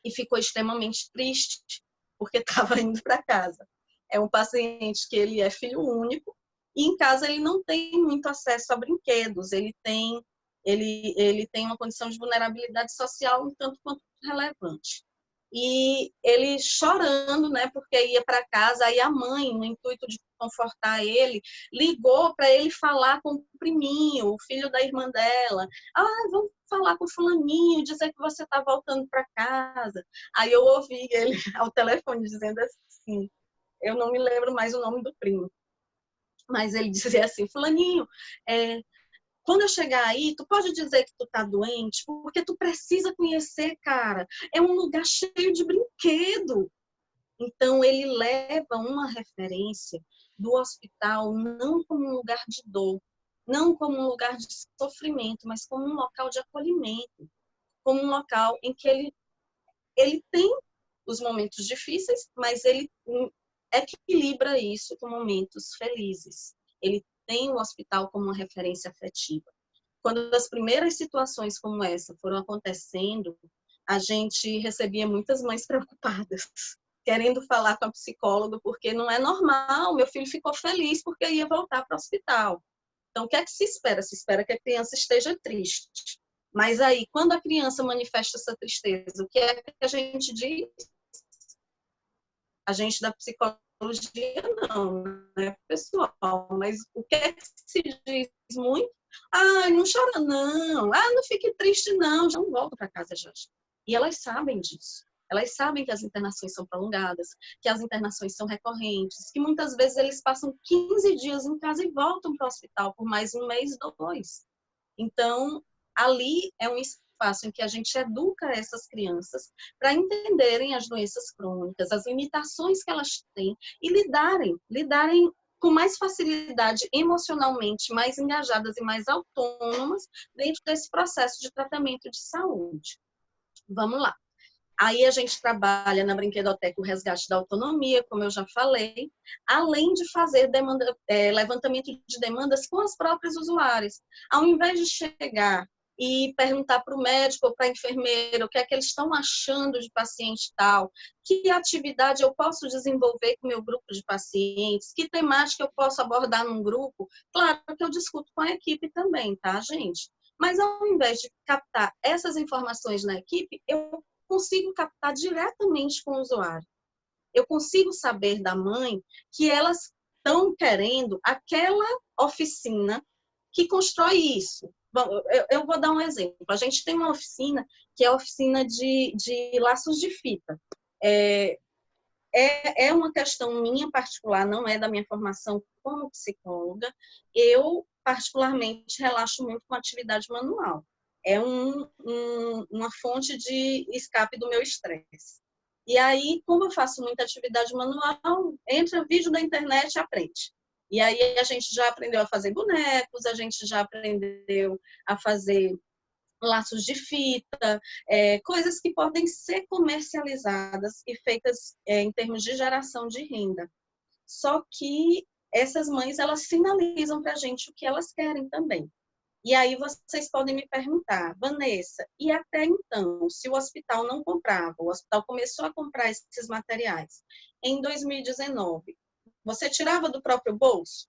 e ficou extremamente triste, porque estava indo para casa. É um paciente que ele é filho único, e em casa ele não tem muito acesso a brinquedos, ele tem uma condição de vulnerabilidade social um tanto quanto relevante. E ele chorando, né, porque ia para casa, aí a mãe, no intuito de confortar ele, ligou para ele falar com o priminho, o filho da irmã dela. Vamos falar com o fulaninho, dizer que você está voltando para casa. Aí eu ouvi ele ao telefone dizendo assim, eu não me lembro mais o nome do primo, mas ele dizia assim, fulaninho, quando eu chegar aí, tu pode dizer que tu tá doente, porque tu precisa conhecer, cara. É um lugar cheio de brinquedo. Então, ele leva uma referência do hospital não como um lugar de dor, não como um lugar de sofrimento, mas como um local de acolhimento, como um local em que ele tem os momentos difíceis, mas ele equilibra isso com momentos felizes. Ele tem o hospital como uma referência afetiva. Quando as primeiras situações como essa foram acontecendo, a gente recebia muitas mães preocupadas, querendo falar com a psicóloga, porque não é normal, meu filho ficou feliz porque ia voltar para o hospital. Então, o que é que se espera? Se espera que a criança esteja triste. Mas aí, quando a criança manifesta essa tristeza, o que é que a gente diz? A gente da psicologia não, né, pessoal? Mas o que é que se diz muito? Não chora não, não fique triste não, já não volto para casa já. E elas sabem disso. Elas sabem que as internações são prolongadas, que as internações são recorrentes, que muitas vezes eles passam 15 dias em casa e voltam para o hospital por mais um mês, 2. Então, ali é um espaço em que a gente educa essas crianças para entenderem as doenças crônicas, as limitações que elas têm e lidarem com mais facilidade emocionalmente, mais engajadas e mais autônomas dentro desse processo de tratamento de saúde. Vamos lá. Aí a gente trabalha na brinquedoteca o resgate da autonomia, como eu já falei, além de fazer levantamento de demandas com as próprias usuárias. Ao invés de chegar e perguntar para o médico ou para a enfermeira o que é que eles estão achando de paciente tal, que atividade eu posso desenvolver com o meu grupo de pacientes, que temática eu posso abordar num grupo, claro que eu discuto com a equipe também, tá, gente? Mas ao invés de captar essas informações na equipe, eu consigo captar diretamente com o usuário. Eu consigo saber da mãe que elas estão querendo aquela oficina que constrói isso. Bom, eu vou dar um exemplo. A gente tem uma oficina que é a oficina de laços de fita. É uma questão minha particular, não é da minha formação como psicóloga. Eu, particularmente, relaxo muito com atividade manual. É uma fonte de escape do meu estresse. E aí, como eu faço muita atividade manual, entra vídeo da internet e aprende. E aí a gente já aprendeu a fazer bonecos, a gente já aprendeu a fazer laços de fita, coisas que podem ser comercializadas e feitas em termos de geração de renda. Só que essas mães, elas sinalizam para a gente o que elas querem também. E aí vocês podem me perguntar, Vanessa, e até então, se o hospital não comprava, o hospital começou a comprar esses materiais em 2019, você tirava do próprio bolso?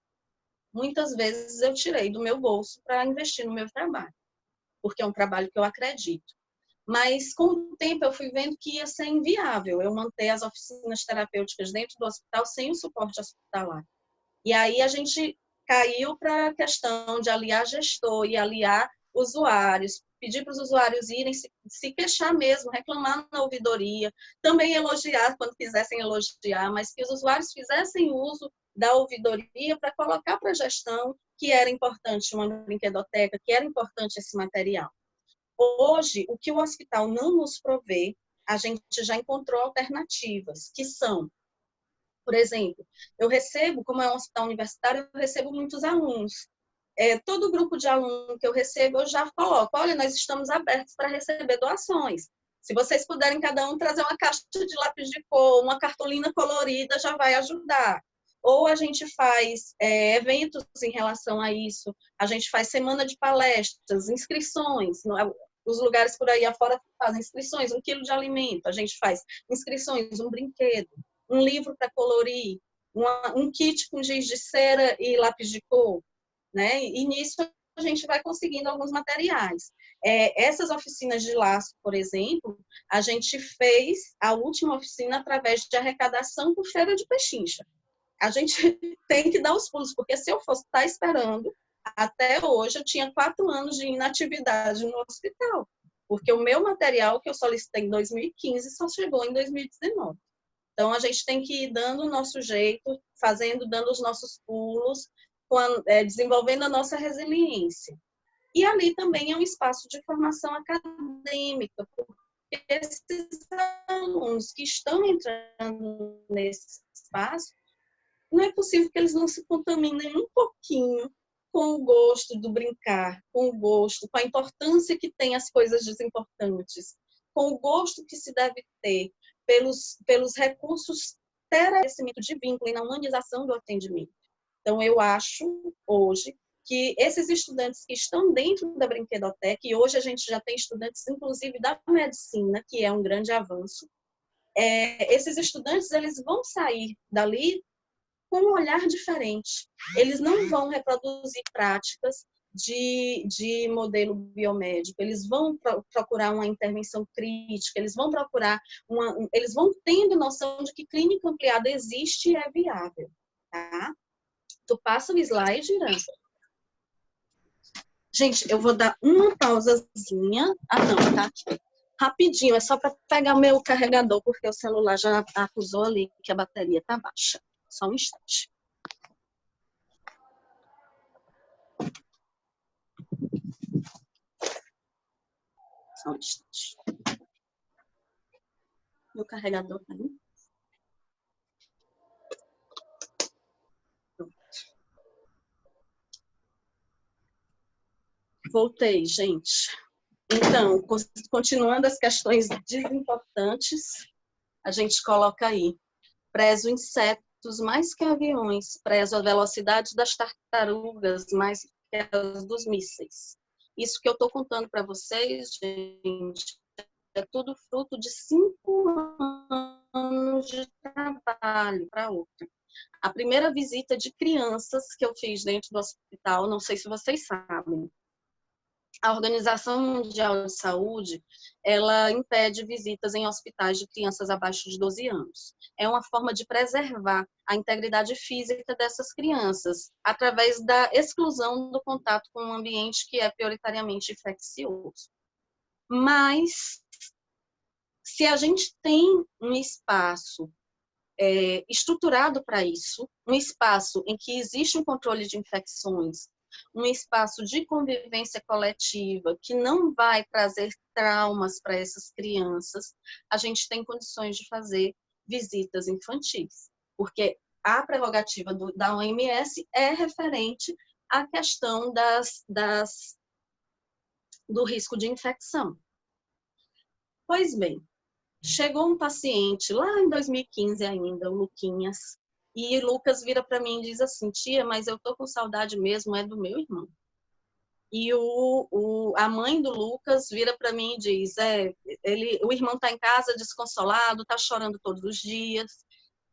Muitas vezes eu tirei do meu bolso para investir no meu trabalho, porque é um trabalho que eu acredito. Mas, com o tempo, eu fui vendo que ia ser inviável eu manter as oficinas terapêuticas dentro do hospital sem o suporte hospitalar. E aí a gente caiu para a questão de aliar gestor e aliar usuários, pedir para os usuários irem se queixar mesmo, reclamar na ouvidoria, também elogiar quando quisessem elogiar, mas que os usuários fizessem uso da ouvidoria para colocar para a gestão que era importante uma brinquedoteca, que era importante esse material. Hoje, o que o hospital não nos provê, a gente já encontrou alternativas, que são, por exemplo, eu recebo, como é um hospital universitário, eu recebo muitos alunos. todo grupo de aluno que eu recebo, eu já coloco, olha, nós estamos abertos para receber doações. Se vocês puderem cada um trazer uma caixa de lápis de cor, uma cartolina colorida, já vai ajudar. Ou a gente faz eventos em relação a isso, a gente faz semana de palestras, inscrições, os lugares por aí afora fazem inscrições, 1 quilo de alimento, a gente faz inscrições, um brinquedo, um livro para colorir, um kit com giz de cera e lápis de cor, né? E nisso a gente vai conseguindo alguns materiais. Essas oficinas de laço, por exemplo, a gente fez a última oficina através de arrecadação por feira de pechincha. A gente tem que dar os pulos, porque se eu fosse estar esperando, até hoje eu tinha 4 anos de inatividade no hospital, porque o meu material que eu solicitei em 2015 só chegou em 2019. Então, a gente tem que ir dando o nosso jeito, dando os nossos pulos, desenvolvendo a nossa resiliência. E ali também é um espaço de formação acadêmica, porque esses alunos que estão entrando nesse espaço, não é possível que eles não se contaminem um pouquinho com o gosto do brincar, com o gosto, com a importância que tem as coisas desimportantes, com o gosto que se deve ter pelos recursos crescimento de vínculo e na humanização do atendimento. Então, eu acho, hoje, que esses estudantes que estão dentro da Brinquedoteca, e hoje a gente já tem estudantes, inclusive, da medicina, que é um grande avanço, esses estudantes eles vão sair dali com um olhar diferente. Eles não vão reproduzir práticas de modelo biomédico, eles vão procurar uma intervenção crítica, eles vão procurar eles vão tendo noção de que clínica ampliada existe e é viável, tá? Tu passa o slide, Irã. Gente, eu vou dar uma pausazinha. Não, tá aqui. Rapidinho, é só para pegar meu carregador, porque o celular já acusou ali que a bateria tá baixa. Só um instante. Só um instante. Meu carregador tá aí. Pronto. Voltei, gente. Então, continuando as questões desimportantes, a gente coloca aí. Prezo insetos mais que aviões, prezo a velocidade das tartarugas mais que as dos mísseis. Isso que eu estou contando para vocês, gente, é tudo fruto de 5 anos de trabalho para outra. A primeira visita de crianças que eu fiz dentro do hospital, não sei se vocês sabem, a Organização Mundial de Saúde, ela impede visitas em hospitais de crianças abaixo de 12 anos. É uma forma de preservar a integridade física dessas crianças, através da exclusão do contato com um ambiente que é prioritariamente infeccioso. Mas, se a gente tem um espaço estruturado para isso, um espaço em que existe um controle de infecções, um espaço de convivência coletiva que não vai trazer traumas para essas crianças, a gente tem condições de fazer visitas infantis, porque a prerrogativa da OMS é referente à questão do risco de infecção. Pois bem, chegou um paciente lá em 2015 ainda, o Luquinhas, e Lucas vira para mim e diz assim, tia, mas eu tô com saudade mesmo, é do meu irmão. E a mãe do Lucas vira para mim e diz, o irmão tá em casa desconsolado, tá chorando todos os dias.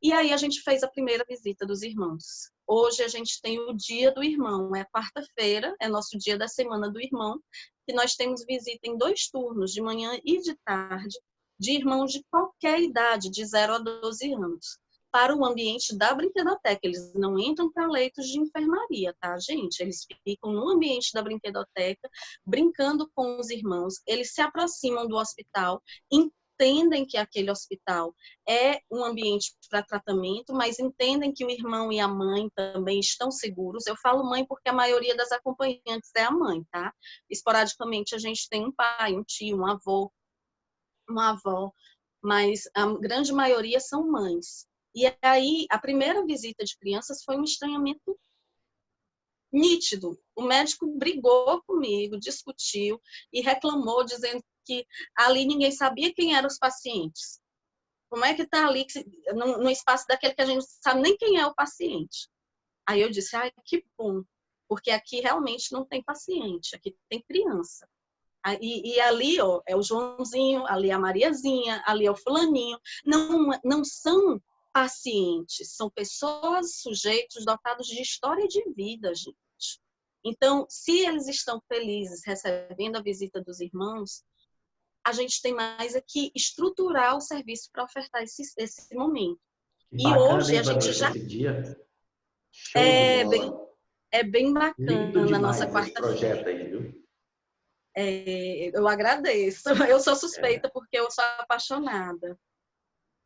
E aí a gente fez a primeira visita dos irmãos. Hoje a gente tem o dia do irmão, é quarta-feira, é nosso dia da semana do irmão, que nós temos visita em 2 turnos, de manhã e de tarde, de irmãos de qualquer idade, de 0 a 12 anos, para o ambiente da brinquedoteca. Eles não entram para leitos de enfermaria, tá, gente? Eles ficam no ambiente da brinquedoteca, brincando com os irmãos, eles se aproximam do hospital, entendem que aquele hospital é um ambiente para tratamento, mas entendem que o irmão e a mãe também estão seguros. Eu falo mãe porque a maioria das acompanhantes é a mãe, tá? Esporadicamente a gente tem um pai, um tio, um avô, uma avó, mas a grande maioria são mães. E aí, a primeira visita de crianças foi um estranhamento nítido. O médico brigou comigo, discutiu e reclamou, dizendo que ali ninguém sabia quem eram os pacientes. Como é que está ali, no espaço daquele que a gente não sabe nem quem é o paciente? Aí eu disse, ai, que bom, porque aqui realmente não tem paciente, aqui tem criança. E ali, ó, é o Joãozinho, ali é a Mariazinha, ali é o fulaninho. Não são pacientes, são pessoas, sujeitos dotados de história de vida, gente. Então, se eles estão felizes recebendo a visita dos irmãos, a gente tem mais aqui estruturar o serviço para ofertar esse momento. Que E bacana, hoje hein, a gente Vanessa, já esse dia. Show de é bem, bola. é bem Lindo bacana a nossa demais esse quarta-feira. projeto aí, viu? Eu agradeço. Eu sou É. suspeita porque eu sou apaixonada.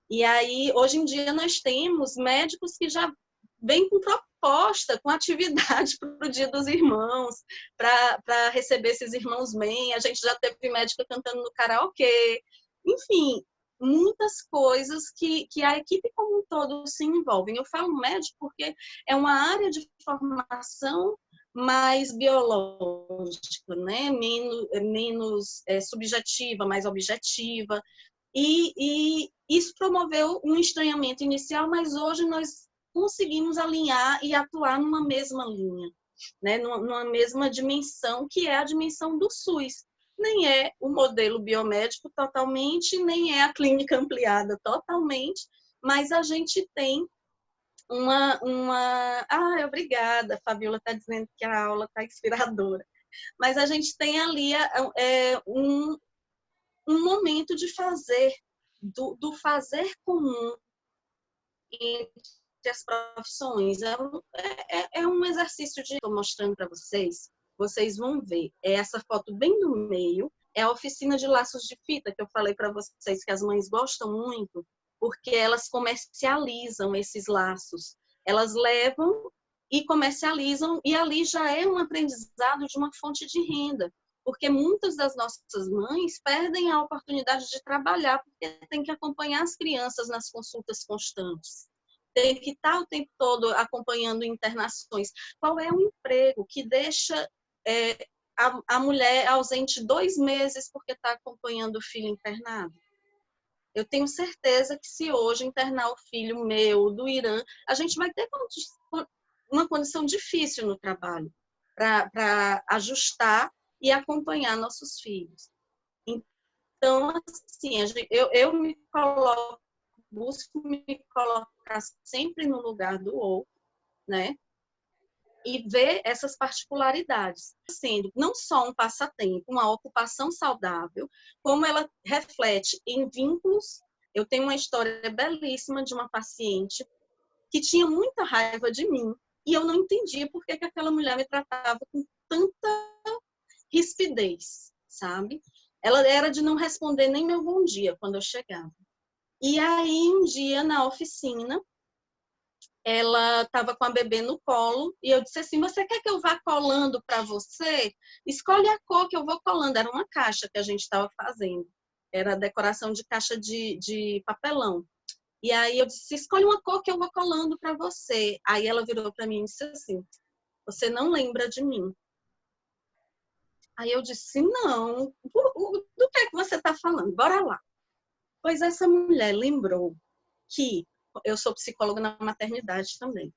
E aí, hoje em dia, nós temos médicos que já vêm com proposta, com atividade para o Dia dos Irmãos, para receber esses irmãos bem. A gente já teve médica cantando no karaokê. Enfim, muitas coisas que a equipe como um todo se envolve. Eu falo médico porque é uma área de formação mais biológica, né? Menos subjetiva, mais objetiva. E isso promoveu um estranhamento inicial, mas hoje nós conseguimos alinhar e atuar numa mesma linha, né? Numa mesma dimensão, que é a dimensão do SUS. Nem é o modelo biomédico totalmente, nem é a clínica ampliada totalmente, mas a gente tem uma... Ah, obrigada, a Fabiola está dizendo que a aula está inspiradora. Mas a gente tem ali um momento de fazer, do fazer comum entre as profissões. É um exercício de... Estou mostrando para vocês, vocês vão ver. É essa foto bem no meio, é a oficina de laços de fita que eu falei para vocês que as mães gostam muito, porque elas comercializam esses laços. Elas levam e comercializam, e ali já é um aprendizado de uma fonte de renda, porque muitas das nossas mães perdem a oportunidade de trabalhar, porque tem que acompanhar as crianças nas consultas constantes, tem que estar o tempo todo acompanhando internações. Qual é o emprego que deixa a mulher ausente 2 meses porque está acompanhando o filho internado? Eu tenho certeza que se hoje internar o filho meu, do Irã, a gente vai ter uma condição difícil no trabalho para ajustar e acompanhar nossos filhos. Então, assim, eu me coloco, busco me colocar sempre no lugar do outro, né? E ver essas particularidades, sendo não só um passatempo, uma ocupação saudável, como ela reflete em vínculos. Eu tenho uma história belíssima de uma paciente que tinha muita raiva de mim e eu não entendia por que aquela mulher me tratava com tanta rispidez, sabe? Ela era de não responder nem meu bom dia quando eu chegava. E aí, um dia, na oficina, ela estava com a bebê no colo e eu disse assim, você quer que eu vá colando para você? Escolhe a cor que eu vou colando. Era uma caixa que a gente estava fazendo. Era decoração de caixa de papelão. E aí eu disse, escolhe uma cor que eu vou colando para você. Aí ela virou para mim e disse assim, você não lembra de mim. Aí eu disse, não, do que é que você está falando? Bora lá. Pois essa mulher lembrou que eu sou psicóloga na maternidade também.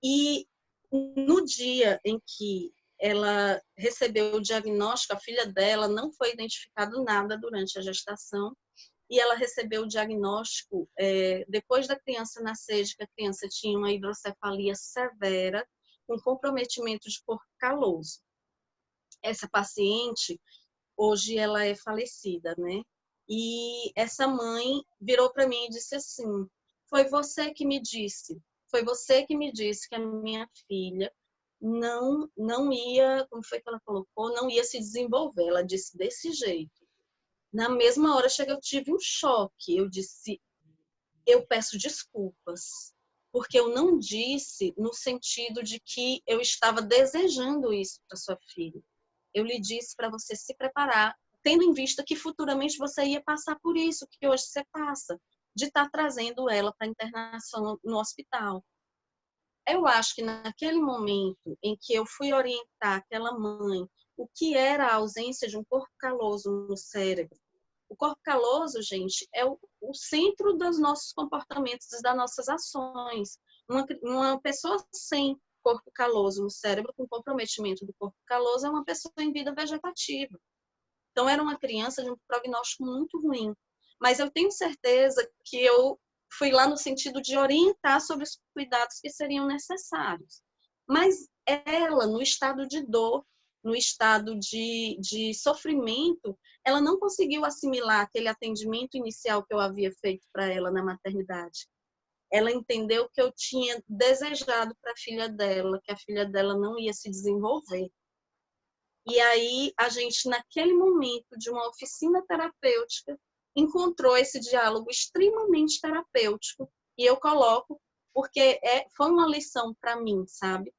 E no dia em que ela recebeu o diagnóstico, a filha dela não foi identificado nada durante a gestação, e ela recebeu o diagnóstico depois da criança nascer, de que a criança tinha uma hidrocefalia severa, com comprometimento de corpo caloso. Essa paciente, hoje ela é falecida, né? E essa mãe virou para mim e disse assim, foi você que me disse que a minha filha não ia, como foi que ela colocou, não ia se desenvolver. Ela disse desse jeito. Na mesma hora eu tive um choque. Eu disse, eu peço desculpas, porque eu não disse no sentido de que eu estava desejando isso para sua filha. Eu lhe disse para você se preparar, tendo em vista que futuramente você ia passar por isso que hoje você passa, de estar trazendo ela para internação no hospital. eu acho que naquele momento em que eu fui orientar aquela mãe o que era a ausência de um corpo caloso no cérebro. O corpo caloso, gente, é o centro dos nossos comportamentos, das nossas ações. Uma pessoa sem corpo caloso no cérebro, com comprometimento do corpo caloso, é uma pessoa em vida vegetativa. Então, era uma criança de um prognóstico muito ruim. Mas eu tenho certeza que eu fui lá no sentido de orientar sobre os cuidados que seriam necessários. Mas ela, no estado de dor, no estado de sofrimento, ela não conseguiu assimilar aquele atendimento inicial que eu havia feito para ela na maternidade. Ela entendeu que eu tinha desejado para a filha dela, que a filha dela não ia se desenvolver. E aí, a gente, naquele momento de uma oficina terapêutica, encontrou esse diálogo extremamente terapêutico. E eu coloco, porque foi uma lição para mim, sabe?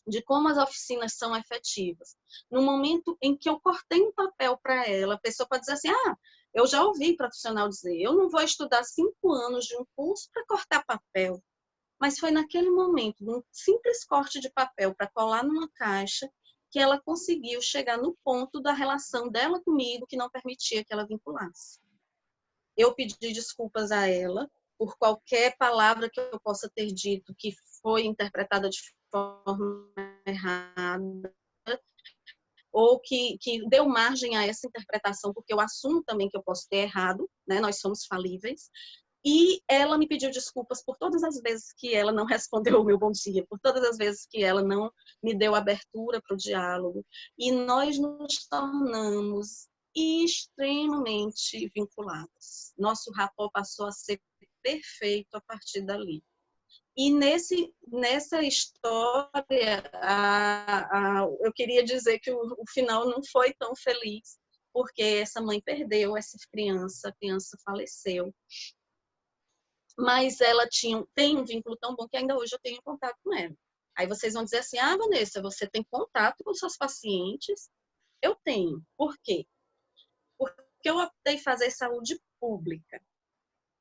De como as oficinas são efetivas. No momento em que eu cortei um papel para ela, a pessoa pode dizer assim, eu já ouvi profissional dizer, eu não vou estudar 5 anos de um curso para cortar papel. Mas foi naquele momento, num simples corte de papel para colar numa caixa, que ela conseguiu chegar no ponto da relação dela comigo que não permitia que ela vinculasse. Eu pedi desculpas a ela por qualquer palavra que eu possa ter dito que foi interpretada de forma errada ou que deu margem a essa interpretação, porque eu assumo também que eu posso ter errado, né? Nós somos falíveis. E ela me pediu desculpas por todas as vezes que ela não respondeu o meu bom dia, por todas as vezes que ela não me deu abertura para o diálogo. E nós nos tornamos extremamente vinculados. Nosso rapport passou a ser perfeito a partir dali. E nessa história, eu queria dizer que o final não foi tão feliz, porque essa mãe perdeu essa criança, a criança faleceu. Mas ela tem um vínculo tão bom que ainda hoje eu tenho contato com ela. Aí vocês vão dizer assim, Vanessa, você tem contato com seus pacientes? Eu tenho. Por quê? Porque eu optei em fazer saúde pública.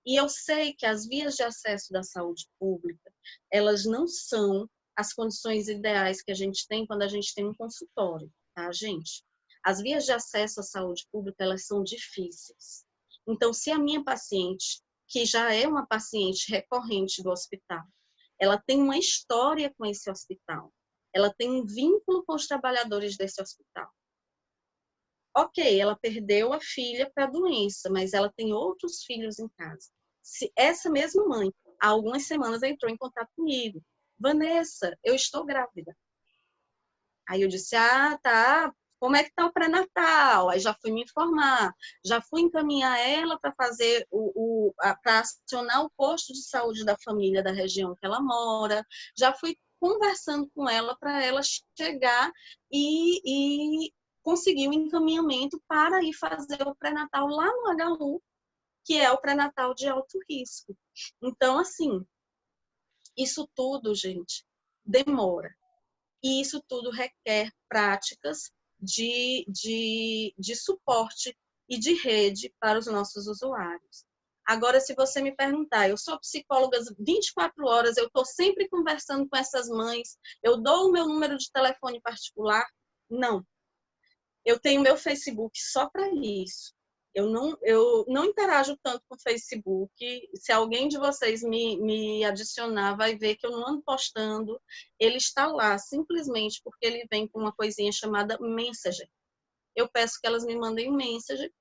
E eu sei que as vias de acesso da saúde pública, elas não são as condições ideais que a gente tem quando a gente tem um consultório, tá, gente? As vias de acesso à saúde pública, elas são difíceis. Então, se a minha paciente, que já é uma paciente recorrente do hospital, ela tem uma história com esse hospital, ela tem um vínculo com os trabalhadores desse hospital. Ok, ela perdeu a filha para a doença, mas ela tem outros filhos em casa. Se essa mesma mãe, há algumas semanas, entrou em contato comigo. Vanessa, eu estou grávida. Aí eu disse, tá, como é que está o pré-natal? Aí já fui me informar, já fui encaminhar ela para fazer para acionar o posto de saúde da família da região que ela mora, já fui conversando com ela para ela chegar e conseguir o encaminhamento para ir fazer o pré-natal lá no HU, que é o pré-natal de alto risco. Então, assim, isso tudo, gente, demora. E isso tudo requer práticas de suporte e de rede para os nossos usuários. Agora, se você me perguntar, eu sou psicóloga 24 horas, eu estou sempre conversando com essas mães, eu dou o meu número de telefone particular? Não. Eu tenho meu Facebook só para isso. Eu não interajo tanto com o Facebook. Se alguém de vocês me adicionar, vai ver que eu não ando postando. Ele está lá, simplesmente porque ele vem com uma coisinha chamada Messenger. Eu peço que elas me mandem um Messenger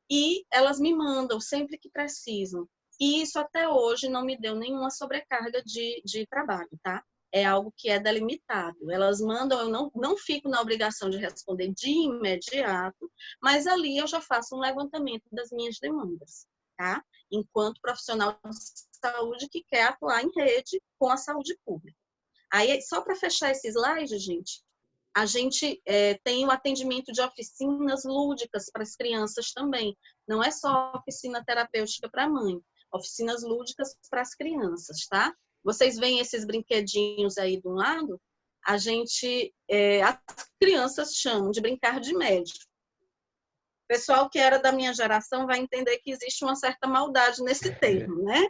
e elas me mandam sempre que precisam. E isso até hoje não me deu nenhuma sobrecarga de trabalho, tá? É algo que é delimitado. Elas mandam, eu não fico na obrigação de responder de imediato, mas ali eu já faço um levantamento das minhas demandas, tá? Enquanto profissional de saúde que quer atuar em rede com a saúde pública. Aí, só para fechar esse slide, gente, a gente tem o atendimento de oficinas lúdicas para as crianças também. Não é só oficina terapêutica para a mãe, oficinas lúdicas para as crianças, tá? Vocês veem esses brinquedinhos aí de um lado? A gente, as crianças chamam de brincar de médico. O pessoal que era da minha geração vai entender que existe uma certa maldade nesse termo, né?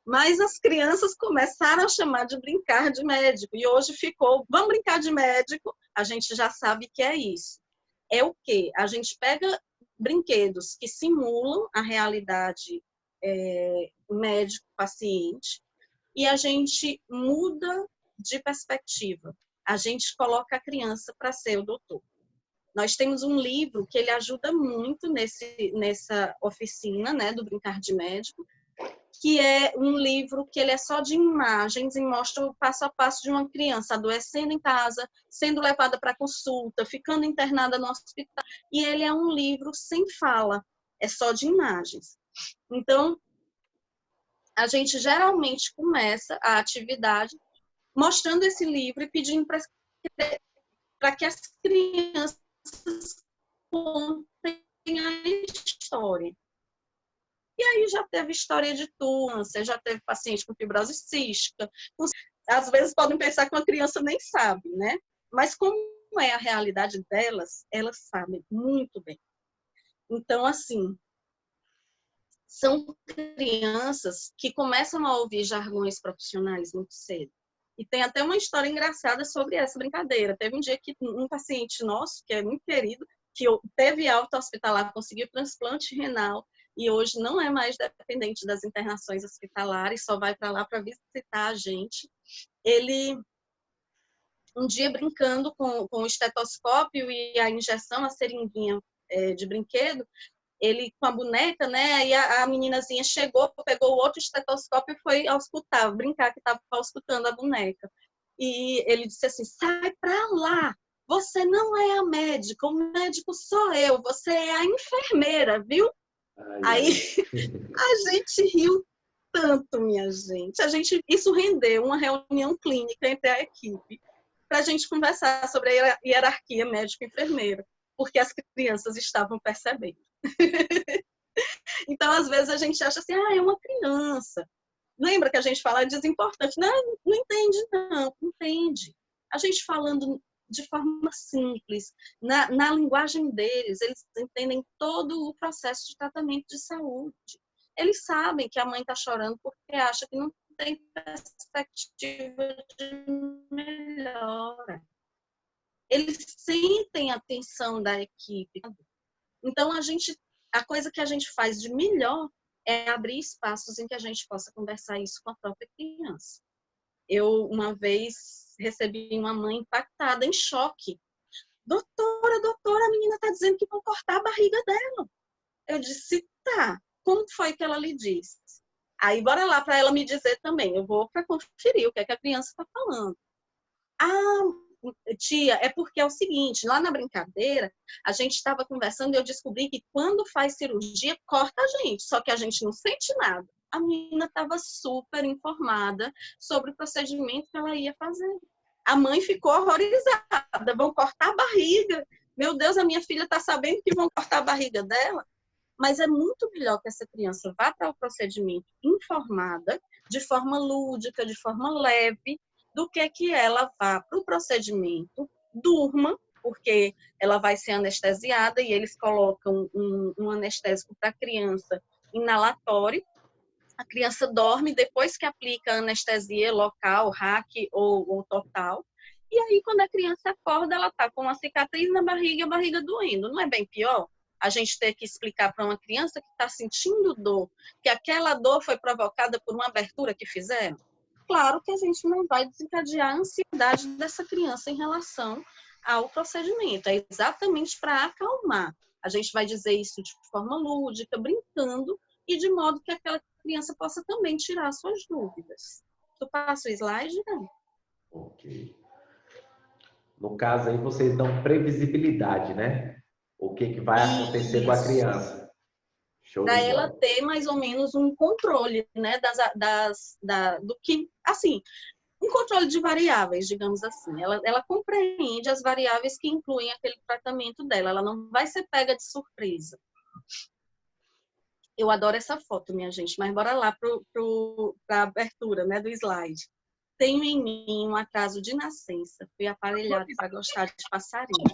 Mas as crianças começaram a chamar de brincar de médico. E hoje ficou, vamos brincar de médico, a gente já sabe que é isso. É o quê? A gente pega brinquedos que simulam a realidade médico-paciente e a gente muda de perspectiva. A gente coloca a criança para ser o doutor. Nós temos um livro que ele ajuda muito nessa oficina, né, do brincar de médico, que é um livro que ele é só de imagens e mostra o passo a passo de uma criança adoecendo em casa, sendo levada para consulta, ficando internada no hospital. E ele é um livro sem fala, é só de imagens. Então, a gente geralmente começa a atividade mostrando esse livro e pedindo para que as crianças contem a história. E aí já teve história de câncer, já teve paciente com fibrose cística. Às vezes podem pensar que uma criança nem sabe, né? Mas como é a realidade delas, elas sabem muito bem. Então, assim, são crianças que começam a ouvir jargões profissionais muito cedo. E tem até uma história engraçada sobre essa brincadeira. Teve um dia que um paciente nosso, que é muito querido, que teve alta hospitalar, conseguiu transplante renal, e hoje não é mais dependente das internações hospitalares, só vai para lá para visitar a gente. Ele, um dia brincando com o estetoscópio e a injeção, a seringuinha de brinquedo, ele com a boneca, né, aí a meninazinha chegou, pegou o outro estetoscópio e foi auscultar, brincar que estava auscultando a boneca. E ele disse assim, sai para lá, você não é a médica, o médico sou eu, você é a enfermeira, viu? Aí a gente riu tanto, minha gente. Isso rendeu uma reunião clínica entre a equipe para a gente conversar sobre a hierarquia médico-enfermeira, porque as crianças estavam percebendo. Então, às vezes, a gente acha assim, é uma criança. Lembra que a gente fala desimportante? Não, não entende, não entende. A gente falando de forma simples, na linguagem deles, eles entendem todo o processo de tratamento de saúde. Eles sabem que a mãe está chorando porque acha que não tem perspectiva de melhora. Eles sentem a tensão da equipe. Então, a coisa que a gente faz de melhor é abrir espaços em que a gente possa conversar isso com a própria criança. Eu, uma vez, recebi uma mãe impactada, em choque. Doutora, a menina está dizendo que vão cortar a barriga dela. Eu disse, tá, como foi que ela lhe disse? Aí, bora lá para ela me dizer também. Eu vou para conferir o que é que a criança está falando. Tia, é porque é o seguinte, lá na brincadeira, a gente estava conversando e eu descobri que quando faz cirurgia, corta a gente, só que a gente não sente nada. A menina estava super informada sobre o procedimento que ela ia fazer. A mãe ficou horrorizada, vão cortar a barriga. Meu Deus, a minha filha está sabendo que vão cortar a barriga dela. Mas é muito melhor que essa criança vá para o procedimento informada, de forma lúdica, de forma leve, do que ela vá para o procedimento, durma, porque ela vai ser anestesiada e eles colocam um anestésico para a criança inalatório. A criança dorme depois que aplica a anestesia local, RAC ou total. E aí, quando a criança acorda, ela está com uma cicatriz na barriga e a barriga doendo. Não é bem pior? A gente ter que explicar para uma criança que está sentindo dor, que aquela dor foi provocada por uma abertura que fizeram? Claro que a gente não vai desencadear a ansiedade dessa criança em relação ao procedimento. É exatamente para acalmar. A gente vai dizer isso de forma lúdica, brincando, e de modo que aquela criança possa também tirar suas dúvidas. Tu passa o slide, né? Ok. No caso aí, vocês dão previsibilidade, né? O que vai acontecer com a criança. Para ela ter mais ou menos um controle, né, do que, assim, um controle de variáveis, digamos assim. Ela compreende as variáveis que incluem aquele tratamento dela. Ela não vai ser pega de surpresa. Eu adoro essa foto, minha gente, mas bora lá para a abertura, né, do slide. Tenho em mim um atraso de nascença. Fui aparelhado para gostar de passarinhos.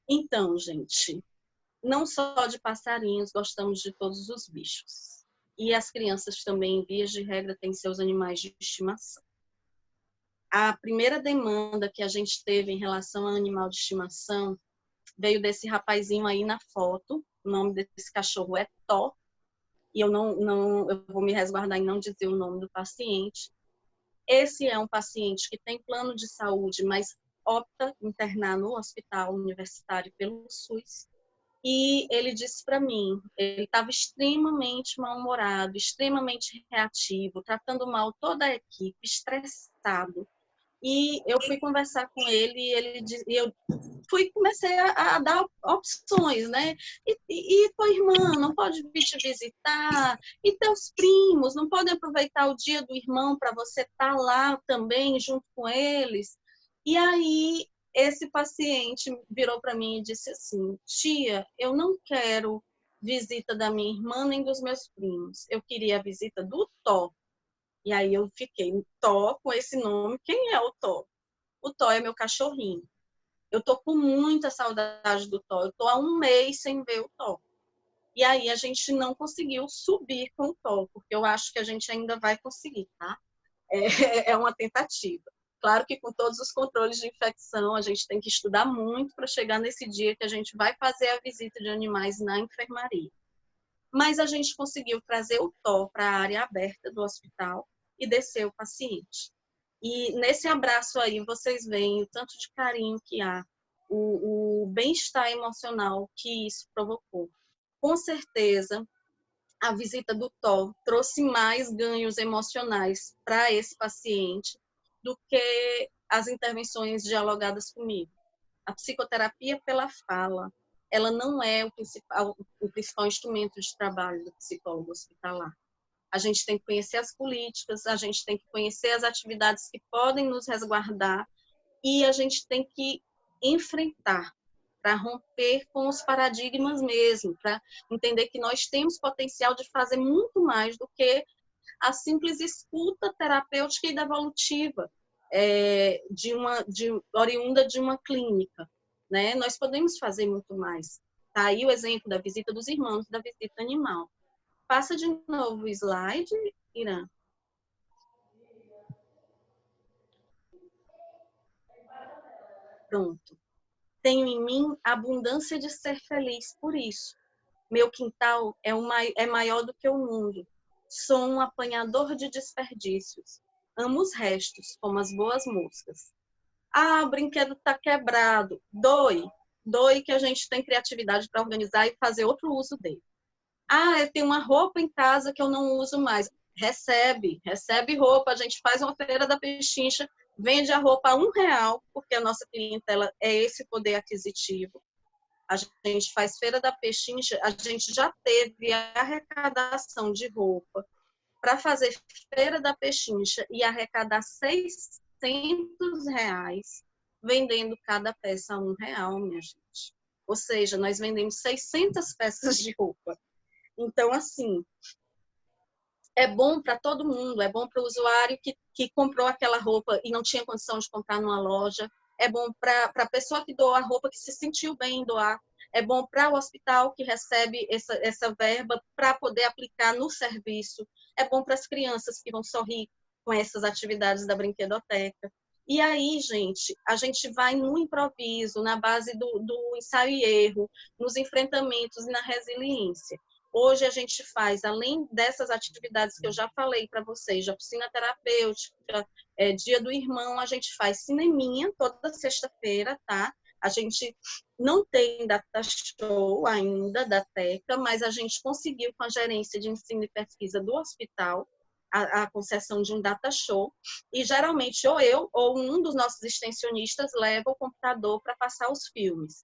Então, gente, não só de passarinhos, gostamos de todos os bichos. e as crianças também, em vias de regra, têm seus animais de estimação. A primeira demanda que a gente teve em relação ao animal de estimação veio desse rapazinho aí na foto. O nome desse cachorro é Thó, e eu vou me resguardar em não dizer o nome do paciente. Esse é um paciente que tem plano de saúde, mas opta internar no hospital universitário pelo SUS. E ele disse para mim, ele estava extremamente mal-humorado, extremamente reativo, tratando mal toda a equipe, estressado. E eu fui conversar com ele e eu comecei a dar opções, né? E tua irmã não pode vir te visitar? E teus primos não podem aproveitar o dia do irmão para você estar lá também junto com eles? E aí esse paciente virou para mim e disse assim: tia, eu não quero visita da minha irmã nem dos meus primos. Eu queria a visita do Thó. E aí eu fiquei, Thó, com esse nome, quem é o Thó? O Thó é meu cachorrinho. Eu tô com muita saudade do Thó. Eu tô há um mês sem ver o Thó. E aí a gente não conseguiu subir com o Thó, porque eu acho que a gente ainda vai conseguir, tá? É uma tentativa. Claro que com todos os controles de infecção, a gente tem que estudar muito para chegar nesse dia que a gente vai fazer a visita de animais na enfermaria. Mas a gente conseguiu trazer o Thó para a área aberta do hospital e descer o paciente. E nesse abraço aí, vocês veem o tanto de carinho que há, o bem-estar emocional que isso provocou. Com certeza, a visita do Thó trouxe mais ganhos emocionais para esse paciente do que as intervenções dialogadas comigo. A psicoterapia pela fala, ela não é o principal instrumento de trabalho do psicólogo hospitalar. A gente tem que conhecer as políticas, a gente tem que conhecer as atividades que podem nos resguardar e a gente tem que enfrentar para romper com os paradigmas mesmo, para entender que nós temos potencial de fazer muito mais do que a simples escuta terapêutica e devolutiva oriunda de uma clínica, né? Nós podemos fazer muito mais. Tá aí o exemplo da visita dos irmãos, da visita animal. Passa de novo o slide, Irã. Pronto. Tenho em mim abundância de ser feliz por isso. Meu quintal é maior do que o mundo. Sou um apanhador de desperdícios. Amo os restos, como as boas moscas. Ah, o brinquedo está quebrado. Doe que a gente tem criatividade para organizar e fazer outro uso dele. Ah, eu tenho uma roupa em casa que eu não uso mais. Recebe roupa, a gente faz uma feira da pechincha, vende a roupa a R$1, porque a nossa clientela é esse poder aquisitivo. A gente faz feira da pechincha, a gente já teve a arrecadação de roupa para fazer feira da pechincha e arrecadar R$600, vendendo cada peça a R$1, minha gente. Ou seja, nós vendemos 600 peças de roupa. Então, assim, é bom para todo mundo, é bom para o usuário que comprou aquela roupa e não tinha condição de comprar numa loja, é bom para a pessoa que doou a roupa, que se sentiu bem em doar, é bom para o hospital que recebe essa verba para poder aplicar no serviço, é bom para as crianças que vão sorrir com essas atividades da brinquedoteca. E aí, gente, a gente vai no improviso, na base do ensaio e erro, nos enfrentamentos e na resiliência. Hoje a gente faz, além dessas atividades que eu já falei para vocês, de oficina terapêutica, dia do irmão, a gente faz cineminha toda sexta-feira, tá? A gente não tem data show ainda da TECA, mas a gente conseguiu com a gerência de ensino e pesquisa do hospital a concessão de um data show, e geralmente ou eu ou um dos nossos extensionistas leva o computador para passar os filmes.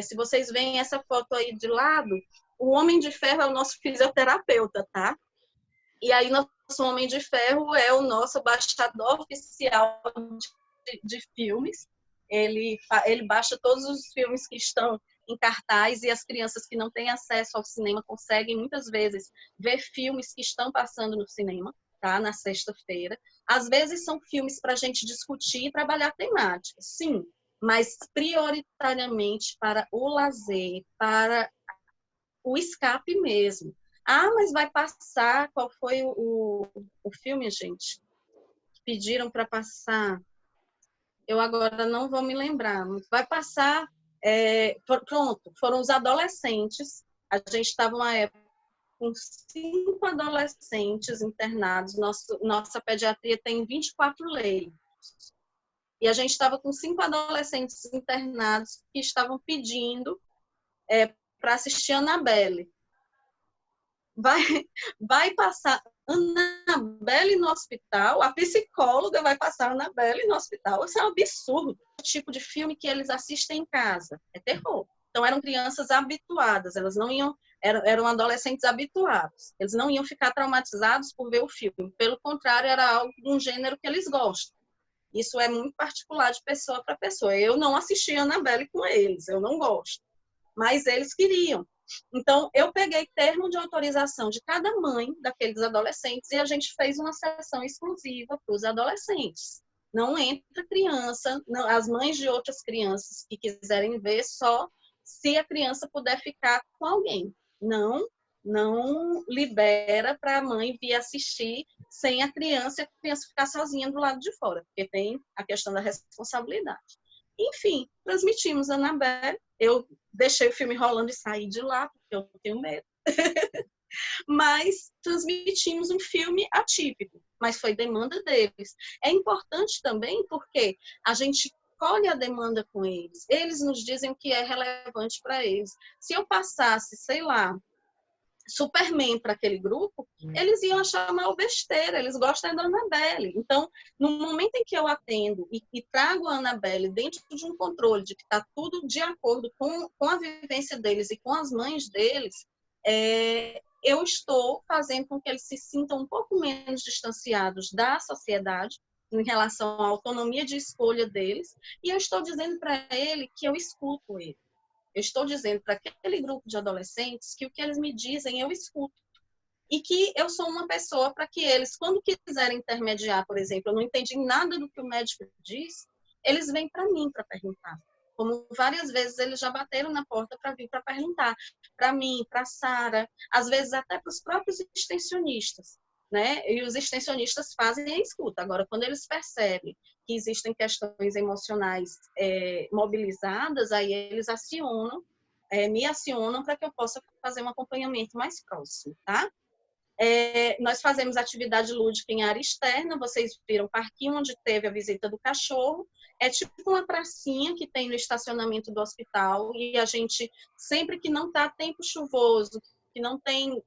Se vocês veem essa foto aí de lado, o Homem de Ferro é o nosso fisioterapeuta, tá? E aí, nosso Homem de Ferro é o nosso baixador oficial de filmes. Ele baixa todos os filmes que estão em cartaz e as crianças que não têm acesso ao cinema conseguem, muitas vezes, ver filmes que estão passando no cinema, tá? Na sexta-feira. Às vezes, são filmes para a gente discutir e trabalhar temática, sim, mas prioritariamente para o lazer, para o escape mesmo. Ah, mas vai passar. Qual foi o filme, gente? Pediram para passar. Eu agora não vou me lembrar. Vai passar. Pronto, foram os adolescentes. A gente estava uma época com 5 adolescentes internados. Nossa pediatria tem 24 leitos. E a gente estava com 5 adolescentes internados que estavam pedindo para assistir a Annabelle. Vai passar Annabelle no hospital, a psicóloga vai passar Annabelle no hospital. Isso é um absurdo. O tipo de filme que eles assistem em casa é terror. Então eram crianças habituadas, elas não iam, eram adolescentes habituados. Eles não iam ficar traumatizados por ver o filme. Pelo contrário, era algo de um gênero que eles gostam. Isso é muito particular de pessoa para pessoa. Eu não assisti Annabelle com eles, eu não gosto. Mas eles queriam. Então, eu peguei termo de autorização de cada mãe daqueles adolescentes e a gente fez uma sessão exclusiva para os adolescentes. Não entra criança, não, as mães de outras crianças que quiserem ver, só se a criança puder ficar com alguém. Não libera para a mãe vir assistir sem a criança e a criança ficar sozinha do lado de fora, porque tem a questão da responsabilidade. Enfim, transmitimos a Annabelle. Eu deixei o filme rolando e saí de lá, porque eu tenho medo. Mas transmitimos um filme atípico, mas foi demanda deles. É importante também porque a gente colhe a demanda com eles. Eles nos dizem o que é relevante para eles. Se eu passasse, sei lá, Superman para aquele grupo, eles iam achar mal besteira, eles gostam da Annabelle. Então, no momento em que eu atendo e trago a Annabelle dentro de um controle de que está tudo de acordo com a vivência deles e com as mães deles, eu estou fazendo com que eles se sintam um pouco menos distanciados da sociedade em relação à autonomia de escolha deles, e eu estou dizendo para ele que eu escuto ele. Eu estou dizendo para aquele grupo de adolescentes que o que eles me dizem eu escuto. E que eu sou uma pessoa para que eles, quando quiserem intermediar, por exemplo, eu não entendi nada do que o médico diz, eles vêm para mim para perguntar. Como várias vezes eles já bateram na porta para vir para perguntar. Para mim, para a Sara, às vezes até para os próprios extensionistas. Né? E os extensionistas fazem a escuta. Agora, quando eles percebem que existem questões emocionais mobilizadas, aí eles me acionam para que eu possa fazer um acompanhamento mais próximo, tá? Nós fazemos atividade lúdica em área externa, vocês viram o parquinho onde teve a visita do cachorro, é tipo uma pracinha que tem no estacionamento do hospital, e a gente, sempre que não está tempo chuvoso, que não tem,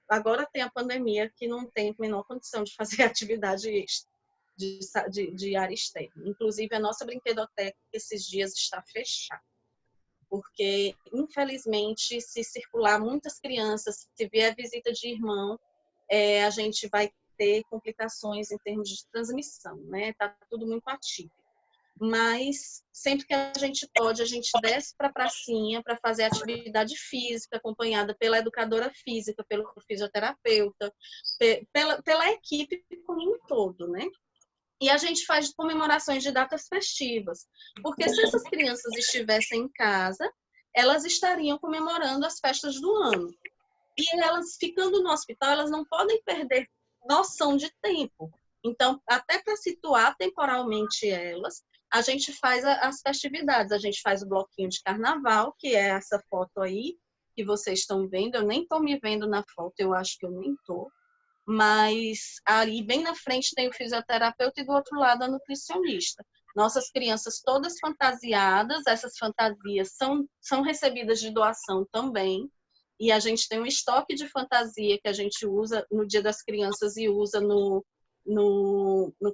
agora tem a pandemia, que não tem a menor condição de fazer atividade extra, de área externa. Inclusive, a nossa brinquedoteca esses dias está fechada, porque, infelizmente, se circular muitas crianças, se vier visita de irmão, a gente vai ter complicações em termos de transmissão, né? Tá tudo muito atípico. Mas, sempre que a gente pode, a gente desce para a pracinha para fazer atividade física, acompanhada pela educadora física, pelo fisioterapeuta, pela equipe como um todo, né? E a gente faz comemorações de datas festivas. Porque se essas crianças estivessem em casa, elas estariam comemorando as festas do ano. E elas, ficando no hospital, elas não podem perder noção de tempo. Então, até para situar temporalmente elas, a gente faz as festividades. A gente faz o bloquinho de carnaval, que é essa foto aí, que vocês estão vendo. Eu nem estou me vendo na foto, eu acho que eu nem estou. Mas ali bem na frente tem o fisioterapeuta e do outro lado a nutricionista. Nossas crianças todas fantasiadas, essas fantasias são recebidas de doação também, e a gente tem um estoque de fantasia que a gente usa no Dia das Crianças e usa no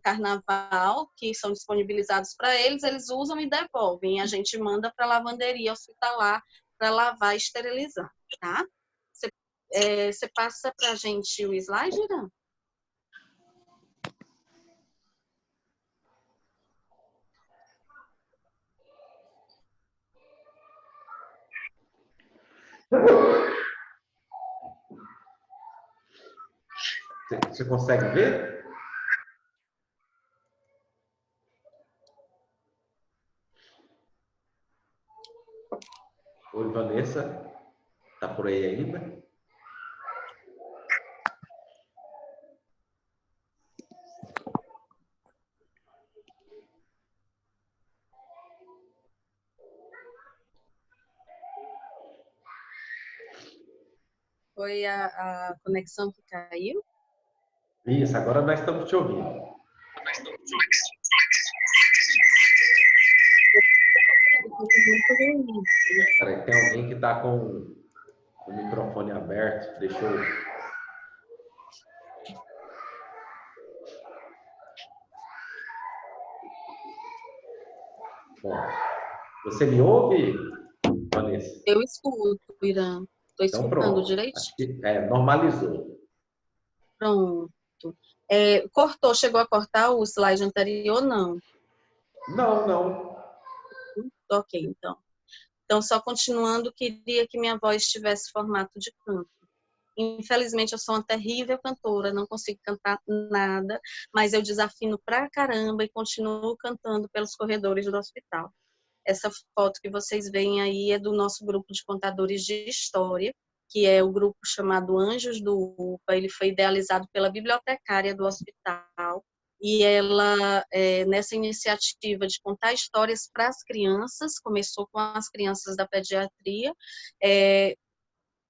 carnaval, que são disponibilizados para eles, eles usam e devolvem, e a gente manda para a lavanderia hospitalar para lavar e esterilizar, tá? Você passa para a gente o slide, Irã? Você consegue ver? Oi, Vanessa. Tá por aí ainda? Foi a conexão que caiu? Isso, agora nós estamos te ouvindo. Peraí, tem alguém que está com o microfone aberto. Deixa eu... Bom, você me ouve, Vanessa? Eu escuto, Irã. Estou Então escutando pronto. direitinho. Acho que normalizou. Pronto. Cortou, chegou a cortar o slide anterior? Não. Não, não. Ok, então. Então, só continuando, queria que minha voz tivesse formato de canto. Infelizmente, eu sou uma terrível cantora, não consigo cantar nada, mas eu desafino pra caramba e continuo cantando pelos corredores do hospital. Essa foto que vocês veem aí é do nosso grupo de contadores de história, que é o grupo chamado Anjos do UPA. Ele foi idealizado pela bibliotecária do hospital, e ela, nessa iniciativa de contar histórias para as crianças, começou com as crianças da pediatria.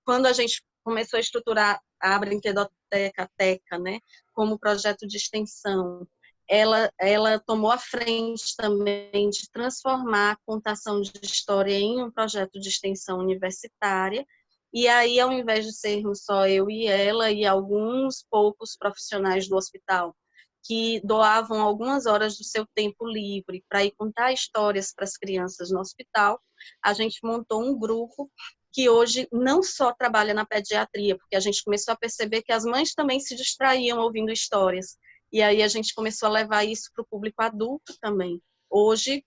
Quando a gente começou a estruturar a Brinquedoteca Teca, né, como projeto de extensão, ela tomou a frente também de transformar a contação de história em um projeto de extensão universitária. E aí, ao invés de sermos só eu e ela e alguns poucos profissionais do hospital que doavam algumas horas do seu tempo livre para ir contar histórias para as crianças no hospital, a gente montou um grupo que hoje não só trabalha na pediatria, porque a gente começou a perceber que as mães também se distraíam ouvindo histórias. E aí a gente começou a levar isso para o público adulto também. Hoje,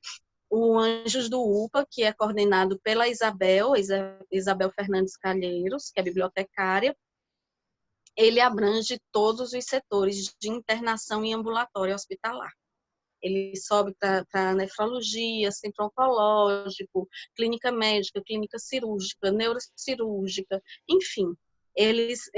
o Anjos do UPA, que é coordenado pela Isabel Fernandes Calheiros, que é bibliotecária, ele abrange todos os setores de internação e ambulatório hospitalar. Ele sobe para nefrologia, centro oncológico, clínica médica, clínica cirúrgica, neurocirúrgica, enfim. Eles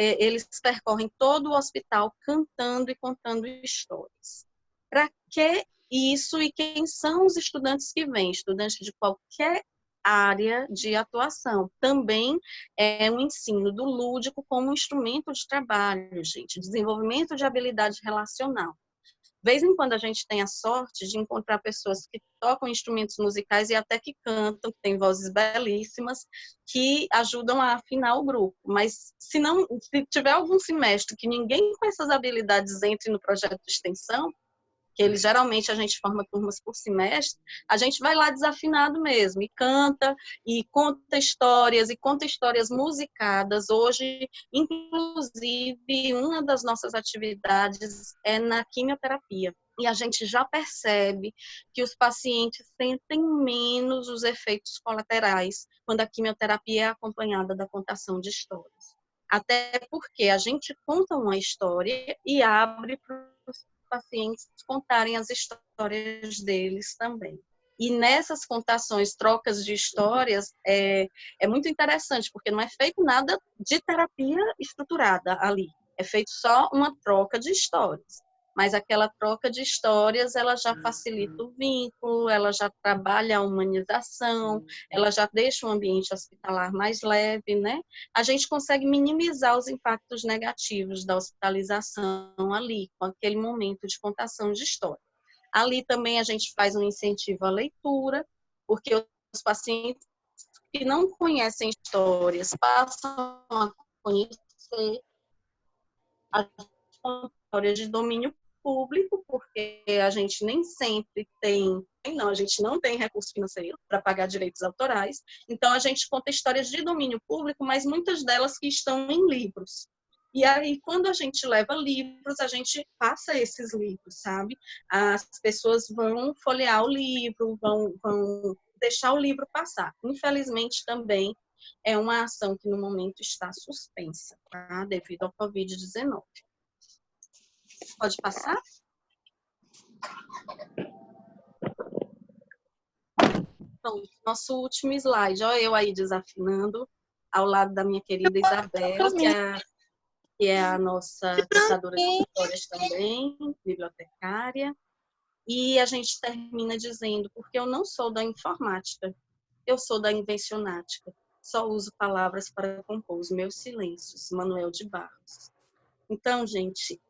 percorrem todo o hospital cantando e contando histórias. Para que isso e quem são os estudantes que vêm? Estudantes de qualquer área de atuação. Também é um ensino do lúdico como instrumento de trabalho, gente, desenvolvimento de habilidade relacional. De vez em quando a gente tem a sorte de encontrar pessoas que tocam instrumentos musicais e até que cantam, que têm vozes belíssimas, que ajudam a afinar o grupo. Mas se tiver algum semestre que ninguém com essas habilidades entre no projeto de extensão, que geralmente a gente forma turmas por semestre, a gente vai lá desafinado mesmo, e conta histórias musicadas. Hoje, inclusive, uma das nossas atividades é na quimioterapia. E a gente já percebe que os pacientes sentem menos os efeitos colaterais quando a quimioterapia é acompanhada da contação de histórias. Até porque a gente conta uma história e abre para os pacientes contarem as histórias deles também. E nessas contações, trocas de histórias, é muito interessante, porque não é feito nada de terapia estruturada ali. É feito só uma troca de histórias. Mas aquela troca de histórias, ela já facilita o vínculo, ela já trabalha a humanização, ela já deixa o ambiente hospitalar mais leve, né? A gente consegue minimizar os impactos negativos da hospitalização ali, com aquele momento de contação de história. Ali também a gente faz um incentivo à leitura, porque os pacientes que não conhecem histórias passam a conhecer as histórias de domínio público, porque a gente nem sempre a gente não tem recurso financeiro para pagar direitos autorais, então a gente conta histórias de domínio público, mas muitas delas que estão em livros. E aí, quando a gente leva livros, a gente passa esses livros, sabe? As pessoas vão folhear o livro, vão deixar o livro passar. Infelizmente, também é uma ação que no momento está suspensa, tá? Devido ao Covid-19. Pode passar? Então, nosso último slide. Olha eu aí desafinando, ao lado da minha querida Isabel, que é a nossa contadora de histórias também, bibliotecária. E a gente termina dizendo, porque eu não sou da informática, eu sou da invencionática. só uso palavras para compor os meus silêncios. Manuel de Barros. Então, gente,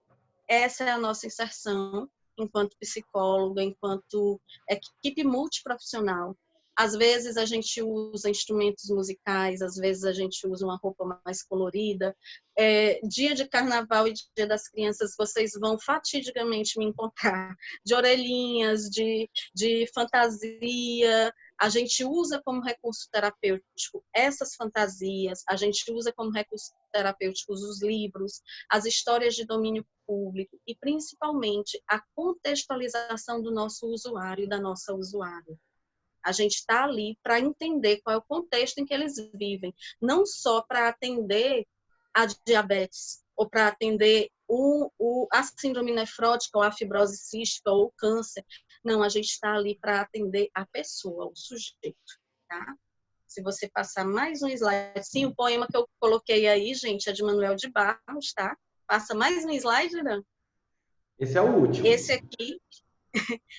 essa é a nossa inserção enquanto psicóloga, enquanto equipe multiprofissional. Às vezes a gente usa instrumentos musicais, às vezes a gente usa uma roupa mais colorida. Dia de carnaval e dia das crianças, vocês vão fatidicamente me encontrar de orelhinhas, de fantasia. A gente usa como recurso terapêutico essas fantasias, a gente usa como recurso terapêutico os livros, as histórias de domínio público e, principalmente, a contextualização do nosso usuário e da nossa usuária. A gente está ali para entender qual é o contexto em que eles vivem, não só para atender a diabetes ou para atender a síndrome nefrótica ou a fibrose cística ou o câncer. Não, a gente está ali para atender a pessoa, o sujeito, tá? Se você passar mais um slide, sim, o poema que eu coloquei aí, gente, é de Manuel de Barros, tá? Passa mais um slide, Irã. Esse é o último. Esse aqui,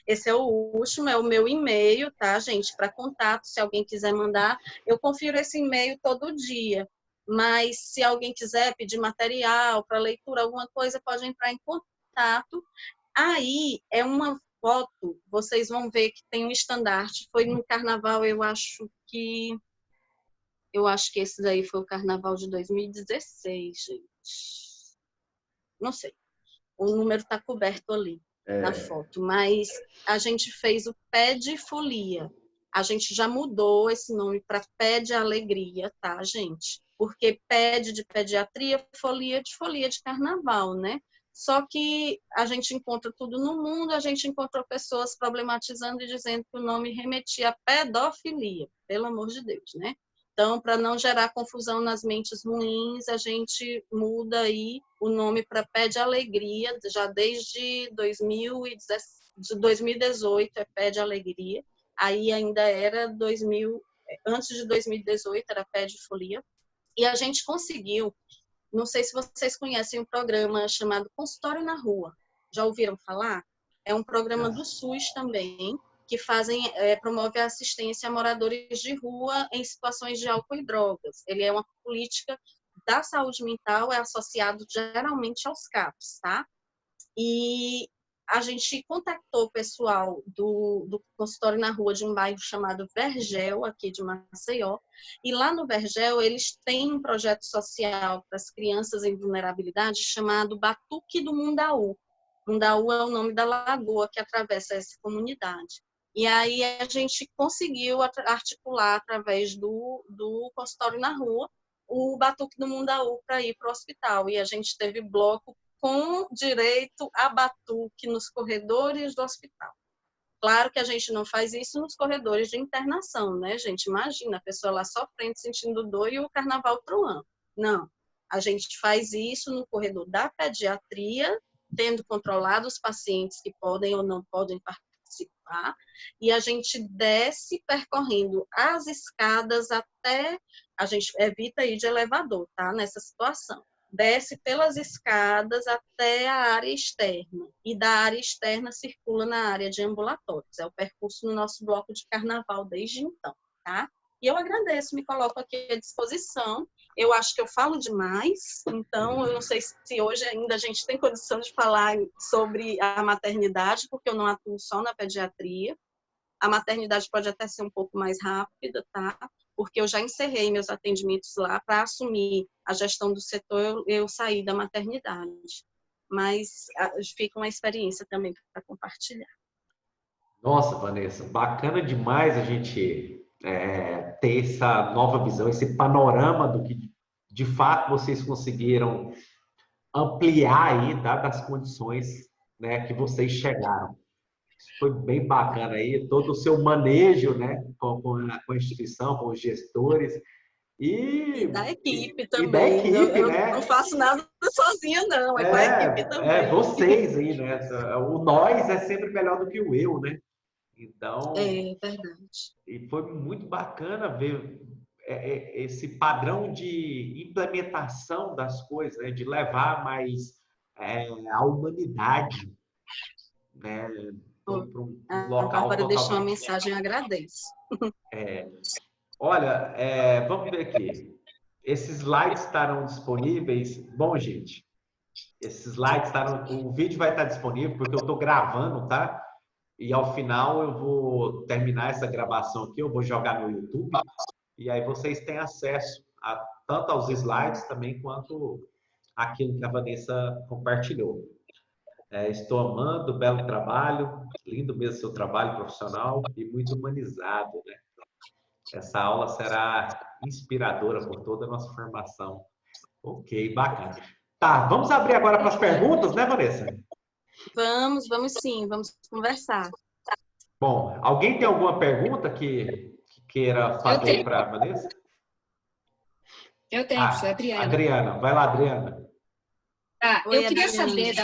esse é o último, é o meu e-mail, tá, gente? Para contato, se alguém quiser mandar. Eu confiro esse e-mail todo dia, mas se alguém quiser pedir material para leitura, alguma coisa, pode entrar em contato. Aí é uma foto, vocês vão ver que tem um estandarte. Foi no carnaval, eu acho que esse daí foi o carnaval de 2016, gente. Não sei. O número está coberto ali na foto, mas a gente fez o Pé de Folia. A gente já mudou esse nome para Pé de Alegria, tá, gente? Porque pede de pediatria, folia de carnaval, né? Só que a gente encontra tudo no mundo, a gente encontrou pessoas problematizando e dizendo que o nome remetia a pedofilia, pelo amor de Deus, né? Então, para não gerar confusão nas mentes ruins, a gente muda aí o nome para Pé de Alegria, já desde 2018 é Pé de Alegria, aí ainda era antes de 2018 era Pé de Folia, e a gente conseguiu, não sei se vocês conhecem um programa chamado Consultório na Rua, já ouviram falar? É um programa do SUS também, que promove a assistência a moradores de rua em situações de álcool e drogas. Ele é uma política da saúde mental, é associado geralmente aos CAPs, tá? E a gente contactou o pessoal do consultório na rua de um bairro chamado Vergel, aqui de Maceió, e lá no Vergel eles têm um projeto social para as crianças em vulnerabilidade chamado Batuque do Mundaú. Mundaú é o nome da lagoa que atravessa essa comunidade. E aí a gente conseguiu articular, através do consultório na rua, o Batuque do Mundaú para ir para o hospital. E a gente teve bloco com direito a batuque nos corredores do hospital. Claro que a gente não faz isso nos corredores de internação, né, gente? Imagina, a pessoa lá sofrendo, sentindo dor e o carnaval troando. Não. A gente faz isso no corredor da pediatria, tendo controlado os pacientes que podem ou não podem participar, e a gente desce percorrendo as escadas até... A gente evita ir de elevador, tá? Nessa situação. Desce pelas escadas até a área externa, e da área externa circula na área de ambulatórios. É o percurso no nosso bloco de carnaval desde então, tá? E eu agradeço, me coloco aqui à disposição. Eu acho que eu falo demais, então eu não sei se hoje ainda a gente tem condição de falar sobre a maternidade, porque eu não atuo só na pediatria. A maternidade pode até ser um pouco mais rápida, tá? Porque eu já encerrei meus atendimentos lá para assumir a gestão do setor, eu saí da maternidade. Mas fica uma experiência também para compartilhar. Nossa, Vanessa, bacana demais a gente ter essa nova visão, esse panorama do que de fato vocês conseguiram ampliar aí, dadas as condições, né, que vocês chegaram. Foi bem bacana aí, todo o seu manejo, né, com a instituição, com os gestores E da equipe e da também. equipe, Eu né? não faço nada sozinha, não, é com a equipe também. Vocês aí, né? O nós é sempre melhor do que o eu, né? Então, É verdade. e foi muito bacana ver esse padrão de implementação das coisas, né? De levar mais a humanidade, né? Para um A local Bárbara deixou uma totalmente. mensagem, eu agradeço. Olha, vamos ver aqui. Esses slides estarão disponíveis. Bom, gente, esses slides estarão. O vídeo vai estar disponível porque eu estou gravando, tá? E ao final eu vou terminar essa gravação aqui, eu vou jogar no YouTube. E aí vocês têm acesso tanto aos slides também quanto aquilo que a Vanessa compartilhou. Estou amando, belo trabalho, lindo mesmo seu trabalho profissional e muito humanizado, né? Essa aula será inspiradora por toda a nossa formação. Ok, bacana. Tá, vamos abrir agora para as perguntas, né, Vanessa? Vamos sim, vamos conversar. Bom, alguém tem alguma pergunta que queira fazer para a Vanessa? Eu tenho, professora Adriana. Adriana, vai lá, Adriana. Tá, Oi, eu queria Adriana. saber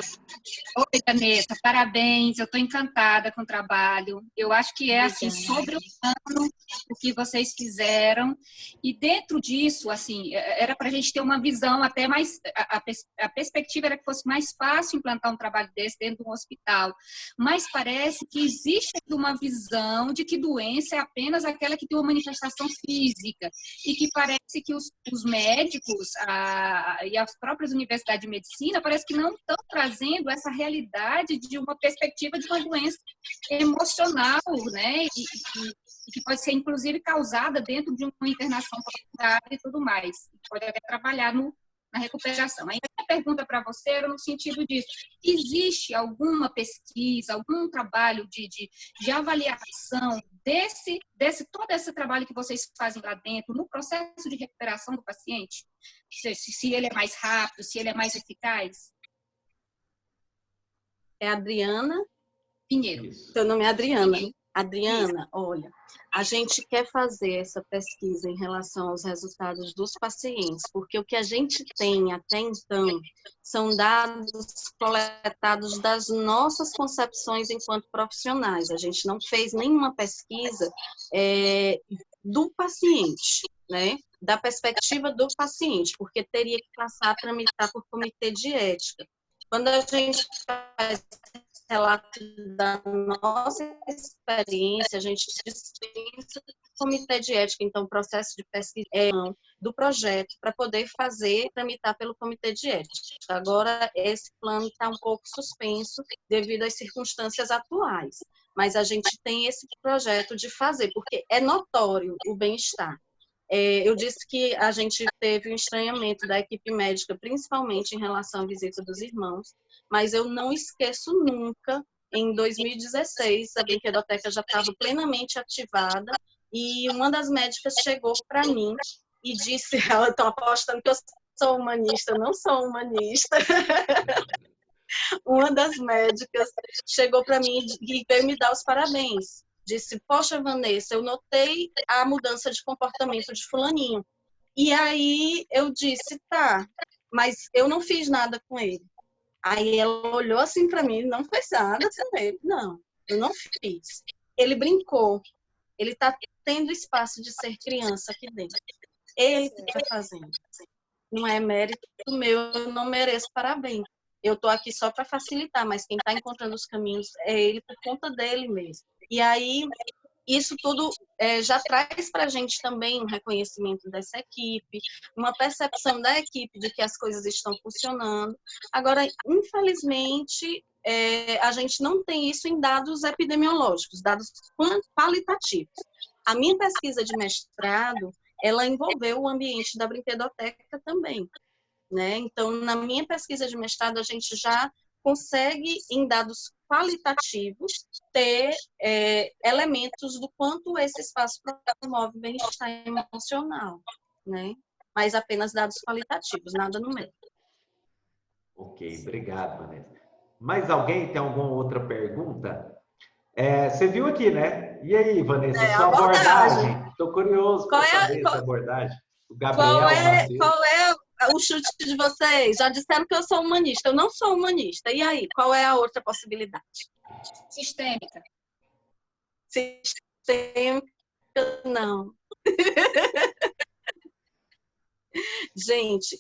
Oi, Vanessa, parabéns, eu estou encantada com o trabalho. Eu acho que é assim, sobre-humano o que vocês fizeram. E dentro disso, assim, era para a gente ter uma visão até mais. A perspectiva era que fosse mais fácil implantar um trabalho desse dentro de um hospital. Mas parece que existe uma visão de que doença é apenas aquela que tem uma manifestação física. E que parece que os médicos e as próprias universidades de medicina parece que não estão trazendo essa realidade de uma perspectiva de uma doença emocional, né? E que pode ser, inclusive, causada dentro de uma internação prolongada e tudo mais. Pode até trabalhar na recuperação. Aí a minha pergunta para você era no sentido disso. Existe alguma pesquisa, algum trabalho de avaliação todo esse trabalho que vocês fazem lá dentro, no processo de recuperação do paciente? Se ele é mais rápido, se ele é mais eficaz? É Adriana Pinheiro. Seu nome é Adriana. Adriana, olha, a gente quer fazer essa pesquisa em relação aos resultados dos pacientes, porque o que a gente tem até então são dados coletados das nossas concepções enquanto profissionais. A gente não fez nenhuma pesquisa do paciente, né? Da perspectiva do paciente, porque teria que passar a tramitar por comitê de ética. Quando a gente faz relato da nossa experiência, a gente dispensa o comitê de ética, então o processo de pesquisa do projeto para poder tramitar pelo comitê de ética. Agora, esse plano está um pouco suspenso devido às circunstâncias atuais, mas a gente tem esse projeto de fazer, porque é notório o bem-estar. Eu disse que a gente teve um estranhamento da equipe médica, principalmente em relação à visita dos irmãos, mas eu não esqueço nunca, em 2016, a brinquedoteca já estava plenamente ativada, e uma das médicas chegou para mim e disse, elas estão apostando que eu sou humanista, eu não sou humanista. Uma das médicas chegou para mim e veio me dar os parabéns. Disse, poxa, Vanessa, eu notei a mudança de comportamento de fulaninho. E aí eu disse, tá, mas eu não fiz nada com ele. Aí ela olhou assim para mim, não fez nada com ele. Não, eu não fiz. Ele brincou. Ele está tendo espaço de ser criança aqui dentro. Ele que está fazendo. Não é mérito meu, eu não mereço parabéns. Eu estou aqui só para facilitar, mas quem está encontrando os caminhos é ele por conta dele mesmo. E aí, isso tudo já traz para a gente também um reconhecimento dessa equipe, uma percepção da equipe de que as coisas estão funcionando. Agora, infelizmente, a gente não tem isso em dados epidemiológicos, dados qualitativos. A minha pesquisa de mestrado, ela envolveu o ambiente da brinquedoteca também, né? Então, na minha pesquisa de mestrado, a gente já consegue, em dados qualitativos, ter elementos do quanto esse espaço promove bem-estar emocional, né? Mas apenas dados qualitativos, nada numérico. Ok, obrigado, Vanessa. Mais alguém tem alguma outra pergunta? Você viu aqui, né? E aí, Vanessa, sua abordagem? Estou curioso para saber essa abordagem. O Gabriel, qual é o chute de vocês? Já disseram que eu sou humanista. Eu não sou humanista. E aí, qual é a outra possibilidade? Sistêmica. Sistêmica, não. Gente,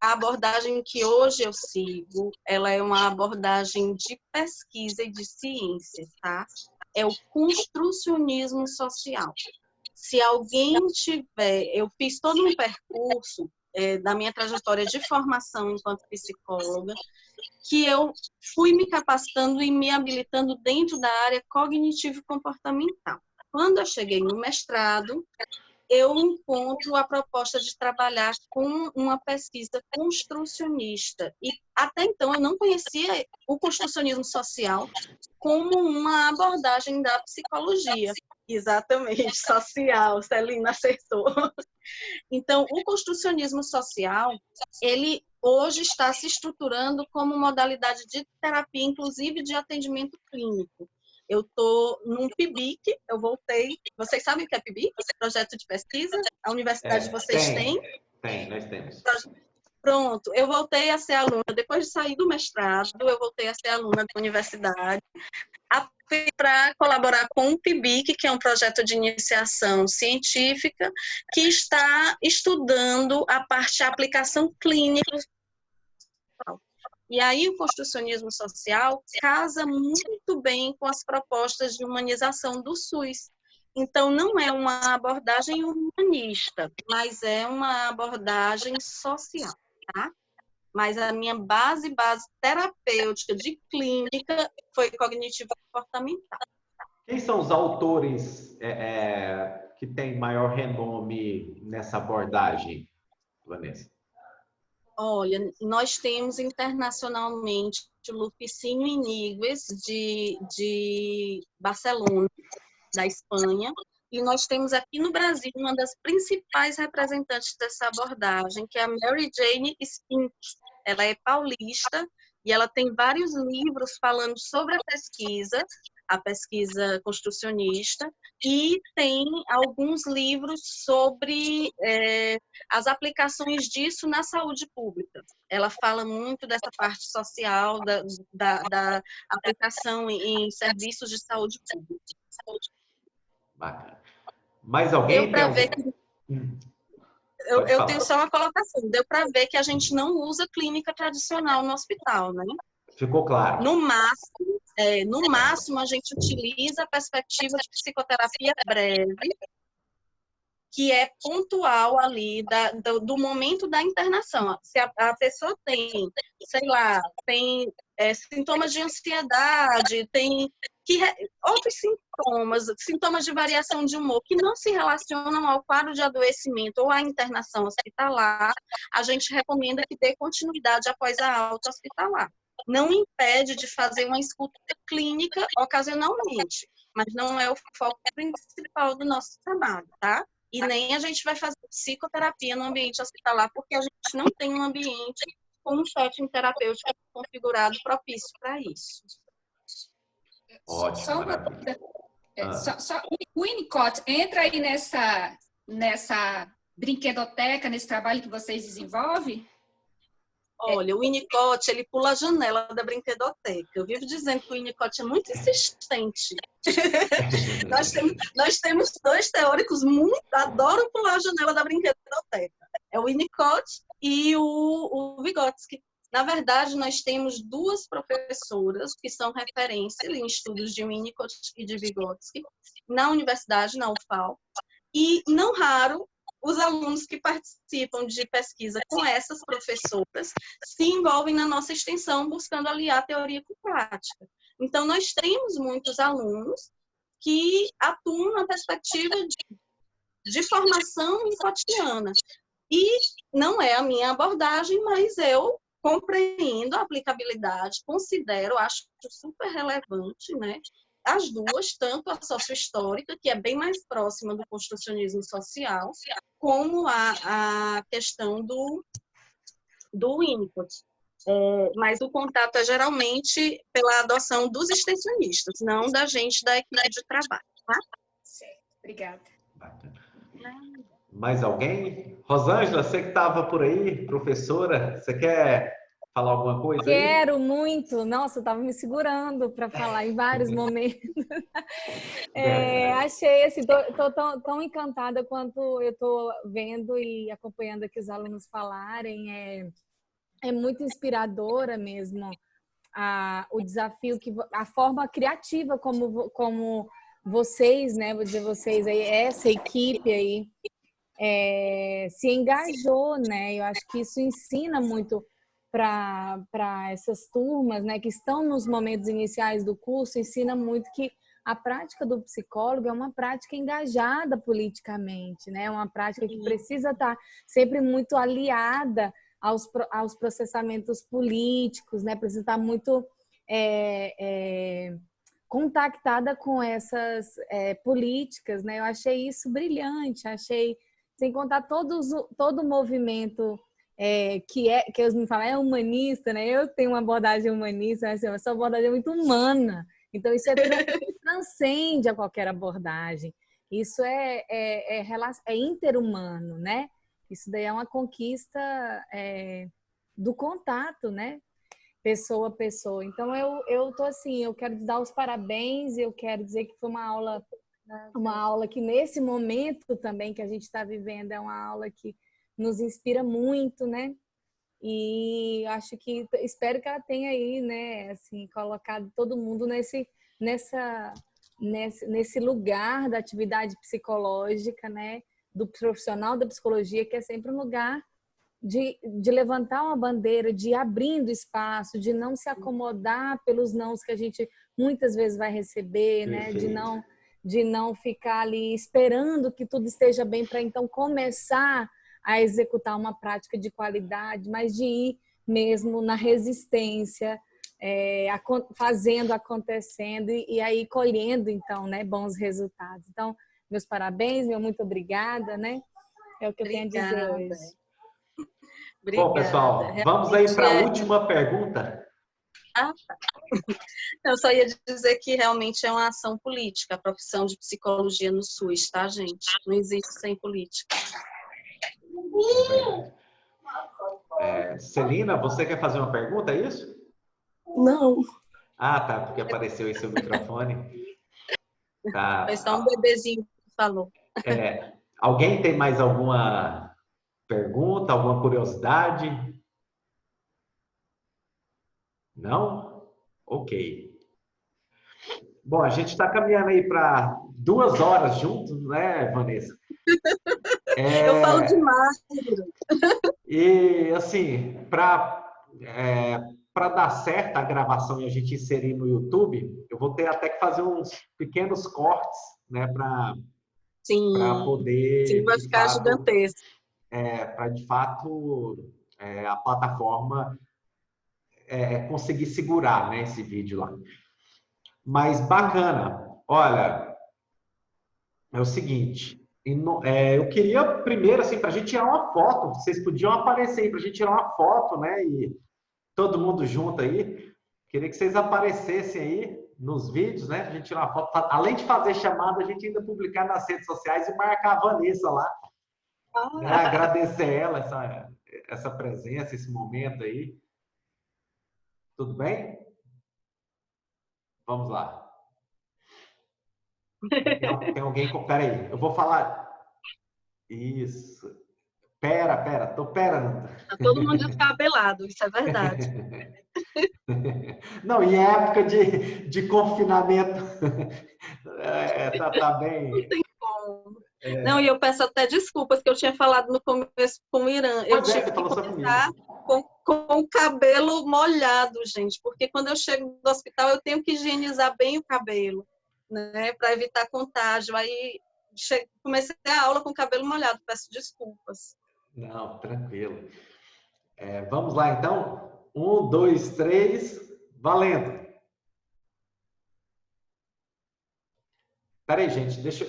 a abordagem que hoje eu sigo, ela é uma abordagem de pesquisa e de ciência, tá? É o construcionismo social. se alguém tiver, eu fiz todo um percurso da minha trajetória de formação enquanto psicóloga, que eu fui me capacitando e me habilitando dentro da área cognitivo-comportamental. Quando eu cheguei no mestrado, eu encontro a proposta de trabalhar com uma pesquisa construcionista. E até então eu não conhecia o construcionismo social como uma abordagem da psicologia. Exatamente, social, Celina acertou. Então, o construcionismo social, ele hoje está se estruturando como modalidade de terapia, inclusive de atendimento clínico. Eu estou num PIBIC, eu voltei. Vocês sabem o que é PIBIC? Projeto de pesquisa? A universidade de vocês tem? Tem, nós temos. Pronto, eu voltei a ser aluna. Depois de sair do mestrado, eu voltei a ser aluna da universidade para colaborar com o PIBIC, que é um projeto de iniciação científica, que está estudando a parte de aplicação clínica. E aí o construcionismo social casa muito bem com as propostas de humanização do SUS. Então, não é uma abordagem humanista, mas é uma abordagem social, tá? Mas a minha base terapêutica de clínica foi cognitivo-comportamental. Quem são os autores que têm maior renome nessa abordagem, Vanessa? Olha, nós temos internacionalmente o Lupicínio Iníguez, de Barcelona, da Espanha, e nós temos aqui no Brasil uma das principais representantes dessa abordagem, que é a Mary Jane Spink. Ela é paulista e ela tem vários livros falando sobre a pesquisa construcionista, e tem alguns livros sobre as aplicações disso na saúde pública. Ela fala muito dessa parte social, da aplicação em serviços de saúde pública. Bacana. Mais alguém? Deu para ver que... Eu tenho só uma colocação. Deu para ver que a gente não usa clínica tradicional no hospital, né? Ficou claro. No máximo, a gente utiliza a perspectiva de psicoterapia breve, que é pontual ali do momento da internação. Se a pessoa tem, sei lá, tem sintomas de ansiedade, tem outros sintomas de variação de humor que não se relacionam ao quadro de adoecimento ou à internação hospitalar, a gente recomenda que dê continuidade após a alta hospitalar. Não impede de fazer uma escuta clínica ocasionalmente, mas não é o foco principal do nosso trabalho, tá? E nem a gente vai fazer psicoterapia no ambiente hospitalar, porque a gente não tem um ambiente com um setting terapêutico configurado propício para isso. Ótimo, só uma dúvida. O Winnicott entra aí nessa brinquedoteca, nesse trabalho que vocês desenvolvem? Olha, o Winnicott, ele pula a janela da brinquedoteca. Eu vivo dizendo que o Winnicott é muito insistente. nós temos dois teóricos muito adoram pular a janela da brinquedoteca. É o Winnicott e o Vygotsky. Na verdade, nós temos duas professoras que são referência em estudos de Winnicott e de Vygotsky na universidade, na UFAL. E, não raro, os alunos que participam de pesquisa com essas professoras se envolvem na nossa extensão buscando aliar teoria com prática. Então, nós temos muitos alunos que atuam na perspectiva de formação winnicottiana. E não é a minha abordagem, mas eu compreendo a aplicabilidade, considero, acho super relevante, né? As duas, tanto a sociohistórica, que é bem mais próxima do construcionismo social, como a questão do Winnicott. Mas o contato é geralmente pela adoção dos extensionistas, não da gente da equipe de trabalho. Tá? Certo, obrigada. Mais alguém? Rosângela, você que estava por aí, professora, você quer falar alguma coisa aí? Quero muito. Nossa, eu estava me segurando para falar em vários momentos. Achei assim, tô tão encantada quanto eu estou vendo e acompanhando aqui os alunos falarem. É muito inspiradora mesmo o desafio, a forma criativa como vocês, né, vou dizer vocês aí, essa equipe aí, se engajou, né? Eu acho que isso ensina muito para essas turmas, né, que estão nos momentos iniciais do curso, ensina muito que a prática do psicólogo é uma prática engajada politicamente, né? É uma prática que precisa estar sempre muito aliada aos processamentos políticos, né? Precisa estar muito contactada com essas políticas, né? Eu achei isso brilhante, achei, sem contar todo o movimento que eles me falam, é humanista, né? Eu tenho uma abordagem humanista, mas essa abordagem é muito humana. Então, isso transcende a qualquer abordagem. Isso é interhumano, né? Isso daí é uma conquista do contato, né? Pessoa a pessoa. Então, eu tô assim, eu quero dar os parabéns, eu quero dizer que foi uma aula que nesse momento também que a gente está vivendo é uma aula que nos inspira muito, né? E acho que espero que ela tenha aí, né, assim, colocado todo mundo nesse lugar da atividade psicológica, né, do profissional da psicologia, que é sempre um lugar de levantar uma bandeira, de ir abrindo espaço, de não se acomodar pelos nãos que a gente muitas vezes vai receber, né, de não ficar ali esperando que tudo esteja bem para então começar a executar uma prática de qualidade, mas de ir mesmo na resistência, fazendo, acontecendo e aí colhendo, então, né, bons resultados. Então, meus parabéns, meu muito obrigada, né? É o que eu tenho a dizer hoje. Obrigada. Bom, pessoal, vamos aí para a última pergunta. Eu só ia dizer que realmente é uma ação política, a profissão de psicologia no SUS, tá, gente? Não existe sem política. Celina, você quer fazer uma pergunta, é isso? Não. Ah, tá, porque apareceu aí seu microfone. Tá. Foi só um bebezinho que falou. Alguém tem mais alguma pergunta, alguma curiosidade? Não? Ok. Bom, a gente está caminhando aí para 2 horas juntos, né, Vanessa? Eu falo demais. E, assim, para dar certo a gravação e a gente inserir no YouTube, eu vou ter até que fazer uns pequenos cortes, né, para poder... Sim, vai ficar gigantesco. Para, de fato, a plataforma conseguir segurar, né, esse vídeo lá. Mas bacana. Olha, é o seguinte, eu queria primeiro, assim, para a gente tirar uma foto, vocês podiam aparecer aí para a gente tirar uma foto, né, e todo mundo junto aí. Queria que vocês aparecessem aí nos vídeos, né, para a gente tirar uma foto. Além de fazer chamada, a gente ainda publicar nas redes sociais e marcar a Vanessa lá. Né, agradecer ela, essa presença, esse momento aí. Tudo bem? Vamos lá. Tem alguém... Peraí, eu vou falar... Isso. Pera. Tá todo mundo descabelado, isso é verdade. Não, em época de confinamento, tá bem... Não tem como. Não, e eu peço até desculpas que eu tinha falado no começo com o Irã. Eu tive que começar com o cabelo molhado, gente, porque quando eu chego do hospital eu tenho que higienizar bem o cabelo, né, para evitar contágio. Aí comecei a aula com o cabelo molhado, peço desculpas. Não, tranquilo. Vamos lá, então. 1, 2, 3, valendo. Peraí, gente, deixa...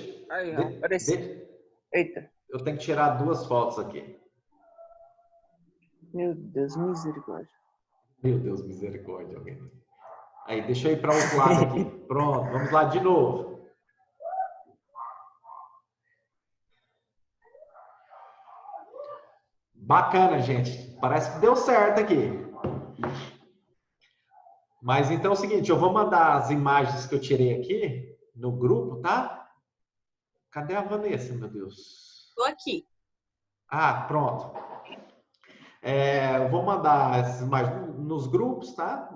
Eita. Eu tenho que tirar 2 fotos aqui. Meu Deus, misericórdia. Meu Deus, misericórdia. Alguém. Aí, deixa eu ir para o outro lado aqui. Pronto, vamos lá de novo. Bacana, gente. Parece que deu certo aqui. Mas então é o seguinte, eu vou mandar as imagens que eu tirei aqui no grupo, tá? Cadê a Vanessa, meu Deus? Estou aqui. Ah, pronto. Eu vou mandar mais nos grupos, tá?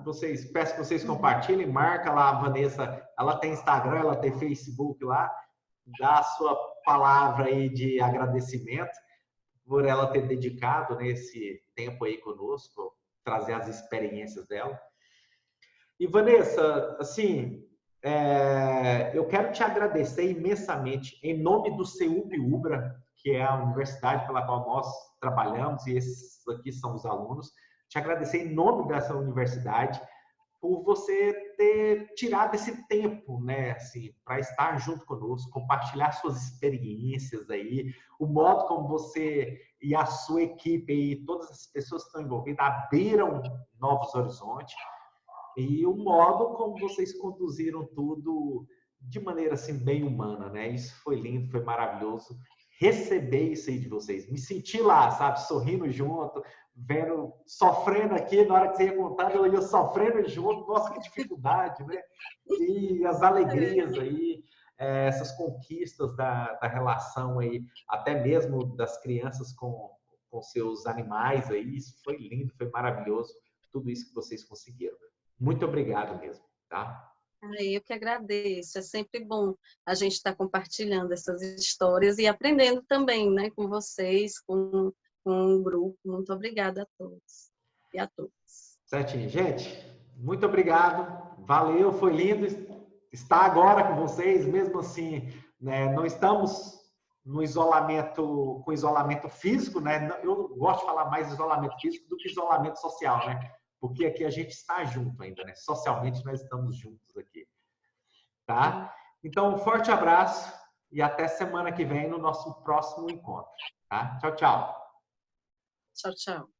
Peço que vocês compartilhem, marca lá a Vanessa, ela tem Instagram, ela tem Facebook lá, dá a sua palavra aí de agradecimento por ela ter dedicado, né, esse tempo aí conosco, trazer as experiências dela. E Vanessa, assim, eu quero te agradecer imensamente em nome do CEUP-UBRA, que é a universidade pela qual nós trabalhamos, e esses aqui são os alunos. Te agradecer em nome dessa universidade por você ter tirado esse tempo, né, assim, para estar junto conosco, compartilhar suas experiências aí, o modo como você e a sua equipe e todas as pessoas que estão envolvidas abriram novos horizontes. E o modo como vocês conduziram tudo de maneira assim bem humana, né? Isso foi lindo, foi maravilhoso. Receber isso aí de vocês. Me senti lá, sabe? Sorrindo junto, vendo, sofrendo aqui. Na hora que você ia contar, eu ia sofrendo junto. Nossa, que dificuldade, né? E as alegrias aí, essas conquistas da relação aí, até mesmo das crianças com seus animais aí. Isso foi lindo, foi maravilhoso. Tudo isso que vocês conseguiram. Muito obrigado mesmo, tá? Eu que agradeço. É sempre bom a gente estar compartilhando essas histórias e aprendendo também, né, com vocês, com o grupo. Muito obrigada a todos e a todas. Certinho. Gente, muito obrigado. Valeu, foi lindo estar agora com vocês. Mesmo assim, né, não estamos no isolamento, com isolamento físico, né? Eu gosto de falar mais isolamento físico do que isolamento social, né? Porque aqui a gente está junto ainda, né? Socialmente nós estamos juntos aqui, tá? Então, um forte abraço e até semana que vem no nosso próximo encontro, tá? Tchau, tchau. Tchau, tchau.